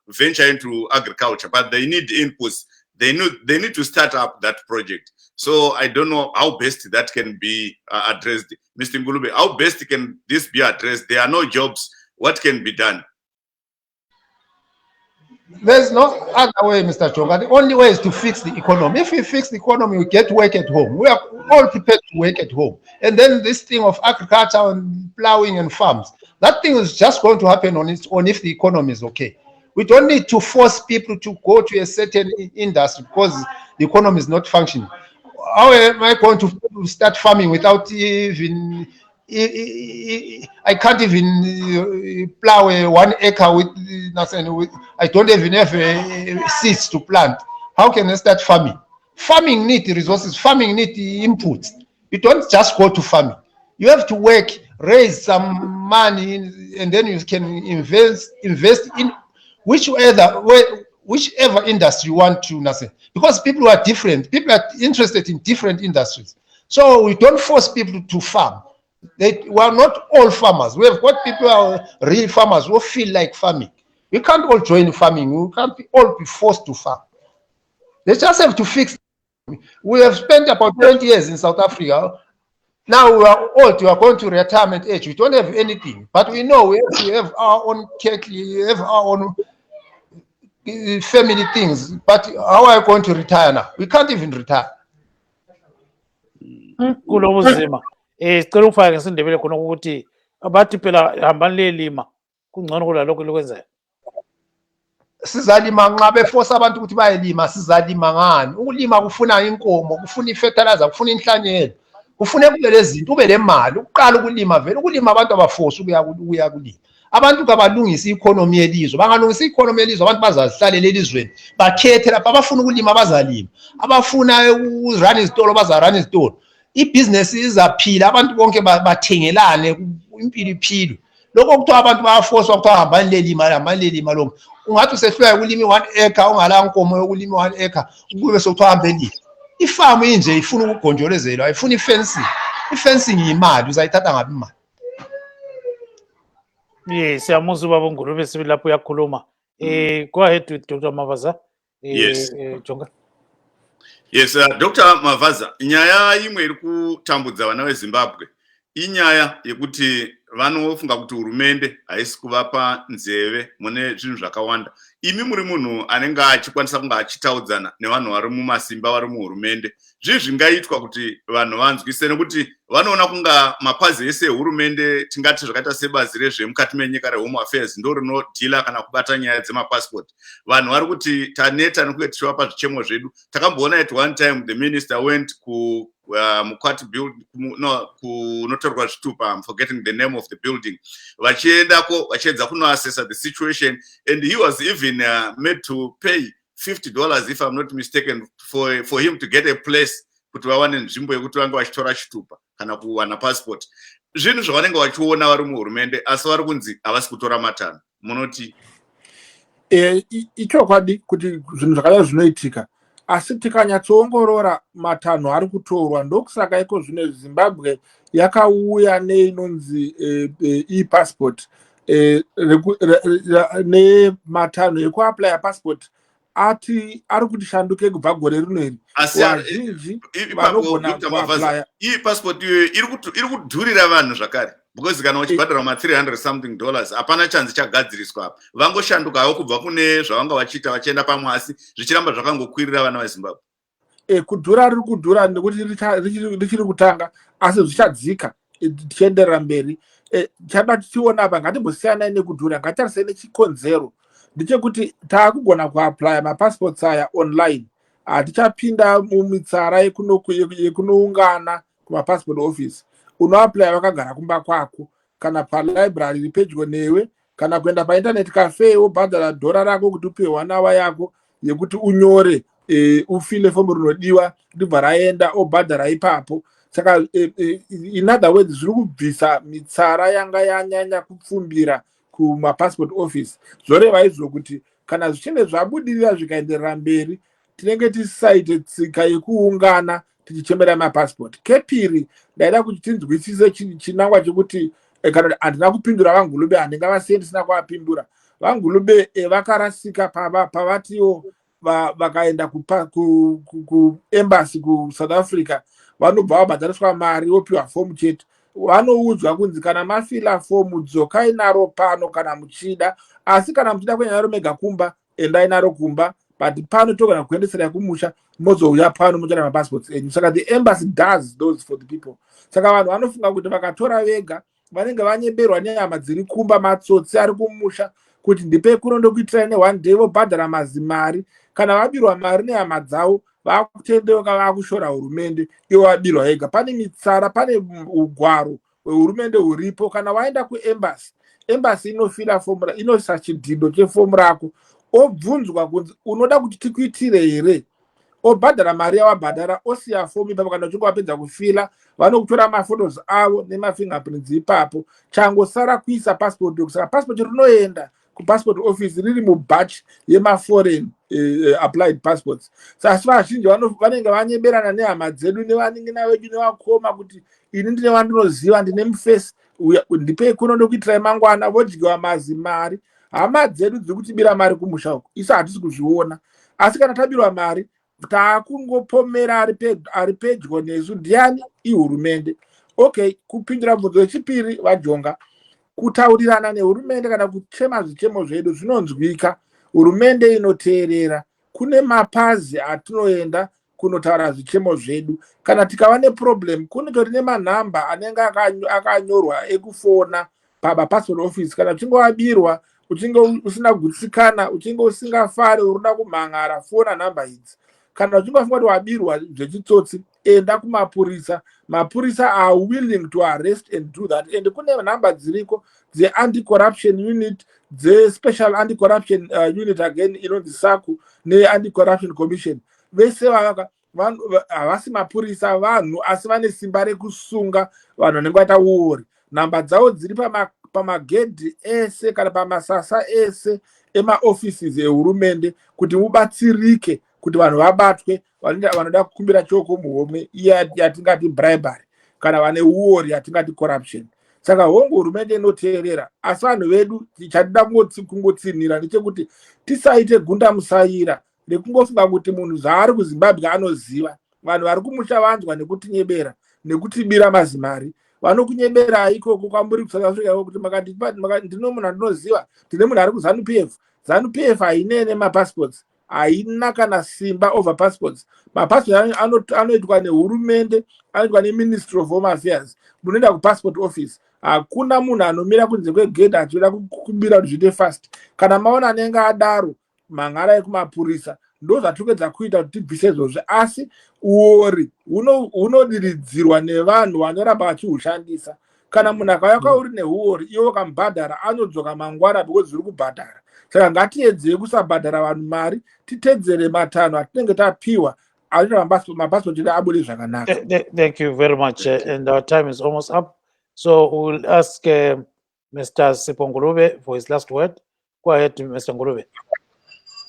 venture into agriculture, but they need inputs. They need to start up that project. So I don't know how best that can be addressed. Mr. Ngulube, how best can this be addressed? There are no jobs. What can be done? There's no other way, Mr. Chonga. The only way is to fix the economy. If we fix the economy, we get work at home. We are all prepared to work at home. And then this thing of agriculture and plowing and farms, that thing is just going to happen on its own if the economy is okay. We don't need to force people to go to a certain industry because the economy is not functioning. How am I going to start farming without even... I can't even plow 1 acre with nothing. I don't even have seeds to plant. How can I start farming? Farming needs resources. Farming needs inputs. You don't just go to farming. You have to work, raise some money, and then you can invest in whichever industry you want to. Nothing. Because people are different. People are interested in different industries. So we don't force people to farm. We are not all farmers. We have got people who are real farmers who feel like farming. We can't all join farming. We can't all be forced to farm. They just have to fix it. We have spent about 20 years in South Africa. Now we are old. We are going to retirement age. We don't have anything. But we know we have our own cattle. We have our own family things. But how are we going to retire now? We can't even retire. Sicela ufake ngesindebele khona ukuthi abathi phela hambani lelima kungcono kulalokho lokwenzayo. Sizalima nxa beforce abantu ukuthi bayelima sizalima ngani? Ukulima kufuna inkomo, kufuna ifertilizer, kufuna inhlanyelo, kufuna kube lezinto ube lemali. Uqala ukulima vele ukulima abantu abaforce ukuya kulima. Abantu kabalungisa economy yelizwe. Bangalungisa economy yelizwe abantu bazazihlalela elizweni. Bakhethe lapha abafuna ukulima bazalima. Abafuna urun izitolo bazarun izitolo. Business izaphila abantu bonke bathengelane impilo iphilo. Lokho kuthiwa abantu bayaforce ukuthiwa hambani lelima lokho. Ungathi usehluleka ukulima 1 acre ungala nkomo yokulima 1 acre kube sokuthiwa hambe lima. Ifarm inje ifuna ukugonjolezelwa, ayifuna ifencing. Ifencing imali uzayithatha ngapi imali? Yes, siyamuzwa ubaba Ngulube sibili lapho uyakhuluma. Go ahead with Dr. Mavaza. Yes. Jonga. Yes, Dr. Mavaza, inyaya imwe iri kutambudza vana veZimbabwe inyaya yekuti vanofunga kuti hurumende haisi kuvapa nzeve mune zvinhu zvakawanda. Imi muri munhu anenge achikwanisa kunge achitaudzana nevanhu vari mumasimba vari muhurumende. Zvingaitwa kuti vanhu vanzwise nekuti vanoona kunga mapazi ese ehurumende tingati zvakaita sebazi rezvemukati menyika reHome Affairs ndo rinodhila kana kubata nyaya dzemapassport. Vanhu vari kuti taneta nekuti tichivapa zvichemo zvedu. Takamboona at one time the minister went ku Mukwati building kunotorwa zvitupa, I'm forgetting the name of the building. Vachiendako vachiedza kunoassessa the situation and he was even made to pay $50 if I'm not mistaken for him to get a place kuti vawane nzvimbo yekuti vange vachitora chitupa kana kuwana passport. Zvinhu zvavanenge vachiona vari muhurumende asi vari kunzi havasi kutora matanho. Munoti ichokwadi kuti zvinhu zvakadai zvinoitika asi tikanyatsoongorora matanho ari kutorwa ndokusaka iko zvino Zimbabwe yakauya neinonzi e-passport nematanho ekuapply passport ati ari kuti shanduke kubva gore rino iri. Vazhinji vanogona kuapply e-passport iri kudhurira vanhu zvakare. Because kana uchibhadhara $300 something hapana chanzi chagadziriswa apa. Vangoshandukawo kubva kune zvavanga vachiita vachienda pamwe asi zvichiramba zvakangokwirira vana veZimbabwe. Kudhura riri kudhura nekuti richiri kutanga asi zvichadzika tichienderera mberi. Chada tichiona apa ngatimbosiyanai nekudhura, ngatarisei nechikonzero. Ndechekuti taakugona kuapply mapassports aya online. Tichapinda mumitsara yekunoungana kumapassport office. Unoapply wakagara kumba kwako kana palibrary iri pedyo newe kana kuenda painternet cafe wobhadhara $1 rako kuti upiwe 1 hour yako yekuti unyore ufile fomu rinodiwa ndibva raenda obhadhara ipapo. Saka in other words zviri kubvisa mitsara yanga yanyanya kupfumbira kumapassport office. Zvoreva izvo kuti kana zvichinge zvabudirira zvikaenderera mberi tinenge tisaite tsika yekuungana tichichemera mapassport. Kepiri ndaida kuti tinzwisise chinangwa chekuti kana handina kupindura vaNgulube handingavasiye ndisina kuapindura. vangulube vakarasika pavatiwo vakaenda kuembassy kuSouth Africa vanobva vabhadhariswa mari vopiwa fomu chete. Vanoudzwa kunzi kana mafila fomu dzokai naro pano kana muchida, asi kana muchida kuenda naro mega kumba endai naro kumba, but pano togona kuendesera kumusha mozouya pano muchana mapassports enyu. Saka the embassy does those for the people. Saka vanhu vanofunga kuti vakatora vega vanenge vanyeberwa nenyama dziri kumba, matsotsi ari kumusha kuti ndipe kuno ndokuitira ne1 day vobhadhara mazimari. Kana vabirwa mari nehama dzavo vakutendeuka vakushora hurumende, ivo vabirwa ega. Pane mitsara, pane ugwaro hwehurumende huripo. Kana waenda kuembassy, embassy inofila fomu, inoisa chidhindo chefomu rako, obvunzwa kunzi unoda kuti tikuitire here, obhadhara mari yawabhadhara, osiya fomu ipapo. Kana uchinge wapedza kufila vanokutora mafotos avo nemafingerprints ipapo, changosara kuisa passport. Saka passport rinoenda kupassport office riri mubatch yemaforeign applied passports. Sasi vazhinji vanenge vanyeberana nehama dzedu nevaningina vedu nevakoma kuti ini ndine wandinoziva, ndine mufesi, ndipei kuno ndokuitirai mangwana, vodyiwa mazimari. Hama dzedu dziri kutibira mari kumusha uko, isu hatisi kuzviona. Asi kana tabirwa mari taakungopomera ari pedyo nesu. Ndiani? Ihurumende. Okay, kupindura bvunzo yechipiri vajonga, kutaurirana nehurumende kana kuchema zvichemo zvedu zvinonzwika, hurumende inoteerera. Kune mapazi atinoenda kunotaura zvichemo zvedu. Kana tikava neproblem, kunotori nemanhamba anenge akanyorwa ekufona pamapassport office. Kana uchinge wabirwa, uchinge usina kugutsikana, uchinge usingafari, urikuda kumhangara, fona nhamba idzi. Kana uchinge wafunga kuti wabirwa zvechitsotsi, enda kumapurisa. Mapurisa are willing to arrest and do that. And kune nhamba dziriko dze-anti-corruption unit, dze-special anti-corruption unit again, inonzi SACU, ne-anti-corruption commission. Vese havasi mapurisa vanhu, asi vane simba rekusunga vanhu vanenge vaita uori. Nhamba dzavo dziri pamagedhi ese kana pamasasa ese emaoffices ehurumende, kuti mubatsirike kuti vanhu vabatwe vanoda kukumbira choko muhomwe, iya yatingati bribery, kana vane uori yatingati corruption. Saka hongu hurumende inoteerera, asi vanhu vedu chatida kungotsinira ndechekuti tisaite gunda musaira rekungofunga kuti munhu zvaari kuZimbabwe anoziva. Vanhu vari kumusha vanzwa nekutinyebera nekutibira mazimari. Vanokunyeberai ikoko kwamburi kuSouth Africa kuti ndino munhu andinoziva, ndine munhu ari kuZanu PF. Zanu PF hainene mapassports, haina kana simba over passports. Mapassports anoitwa nehurumende, anoitwa neMinistry of Home Affairs. Munoenda kupassport office, hakuna munhu anomira kunze kwegedhi achida kukumbira kuti zviite fast. Kana maona anenge adaro, mang'ara kumapurisa. Ndo zvatokedza kuita kuti tibvise izvozvo. Asi uori hunodiridzirwa nevanhu vanoramba vachihushandisa. Kana munhu akauya uri neuori, iwo ukamubhadhara, anodzoka mangwana because zviri kubhadhara. Saka ngatiedzei kusabhadhara vanhu mari, titedzere matanho atinenge tapiwa, anoita mapassport edu abude zvakanaka. Thank you very much. And our time is almost up. So we'll ask Mr. Sipho Ngwenya for his last word. Go ahead, Mr. Ngwenya.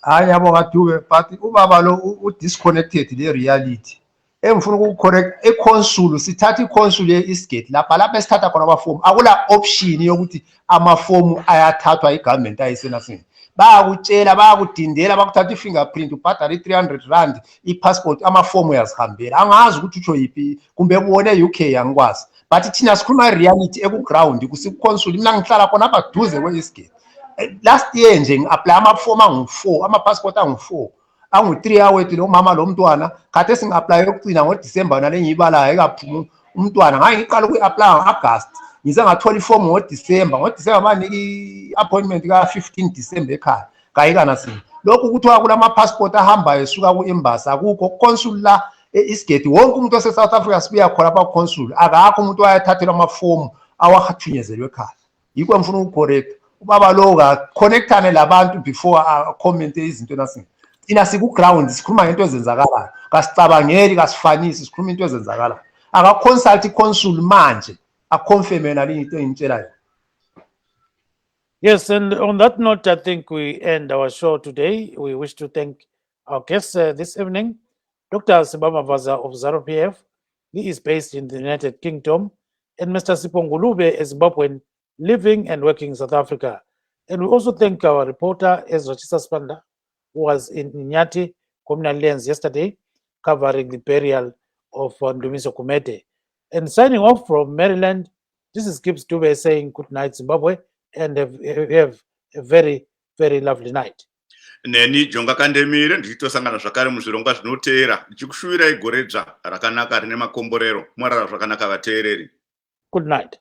Hayi yabonga Dube, but ubaba lo udisconnected le reality. Engifuna ukucorrect econsul, sithatha iconsul ye-Eastgate lapha esithatha khona amafomu, akula option yokuthi amafomu ayathathwa igovernment ayisenasini. Bayakutshela, bayakudindela, bakuthatha ifingerprint, ubhadala i-300 i-passport, amafomu uyazihambela. Angazi ukuthi utsho yiphi, kumbe kubone UK angikwazi. But thina sikhuluma reality ekuground, kusiconsul, mina ngihlala khona apha duze kwe-Eastgate. Last year nje ngi-apply amafomu angu-4, ama-passport angu-4, angu-3 awethu lo mama lo mntwana. Kade singi-apply yokucina ngoDisemba nale ngiyibalayo ekaphuma umntwana. Ngaye ngiqala ukuyi-apply ngo-August, ngize ngathola ifomu ngoDisemba. ngoDisemba banika i-appointment ka-15 Disemba ekhaya, kayikana sini. Lokhu kuthiwa kulama-passport ahambayo esuka ku-embassy, akukho consul la e-Eastgate. Wonke umuntu ose-South Africa sibuya khona apa-consul, akakho umuntu wayathathelwa amafomu awathunyezelwe ekhaya. Yikho ngifuna ukucorrect ubaba lo connectane labantu before comment izinto nasini. Thina siku-ground sikhuluma ngento ezenzakalayo, kasicabangeli, kasifanisi, sikhuluma into ezenzakalayo. Aka-consult i-consul manje aconfirme nalinto engitshelayo. Yes, and on that note, I think we end our show today. We wish to thank our guests this evening, Dr. Simba Mavaza of Zanu PF. He is based in the United Kingdom, and Mr. Sipho Ngwenya, a Zimbabwean living and working in South Africa. And we also thank our reporter, Ezra Chisaspanda, who was in Nyati communal lands yesterday, covering the burial of Ndumiso Gumede. And signing off from Maryland, this is Gibbs Dube saying good night, Zimbabwe, and have a very, very lovely night. Neni Jonga Kandemire ndichitosangana zvakare muzvirongwa zvinoteera ndichikushuvirai gore dzva rakanaka rine makomborero mwarara zvakanaka vateereri. Good night.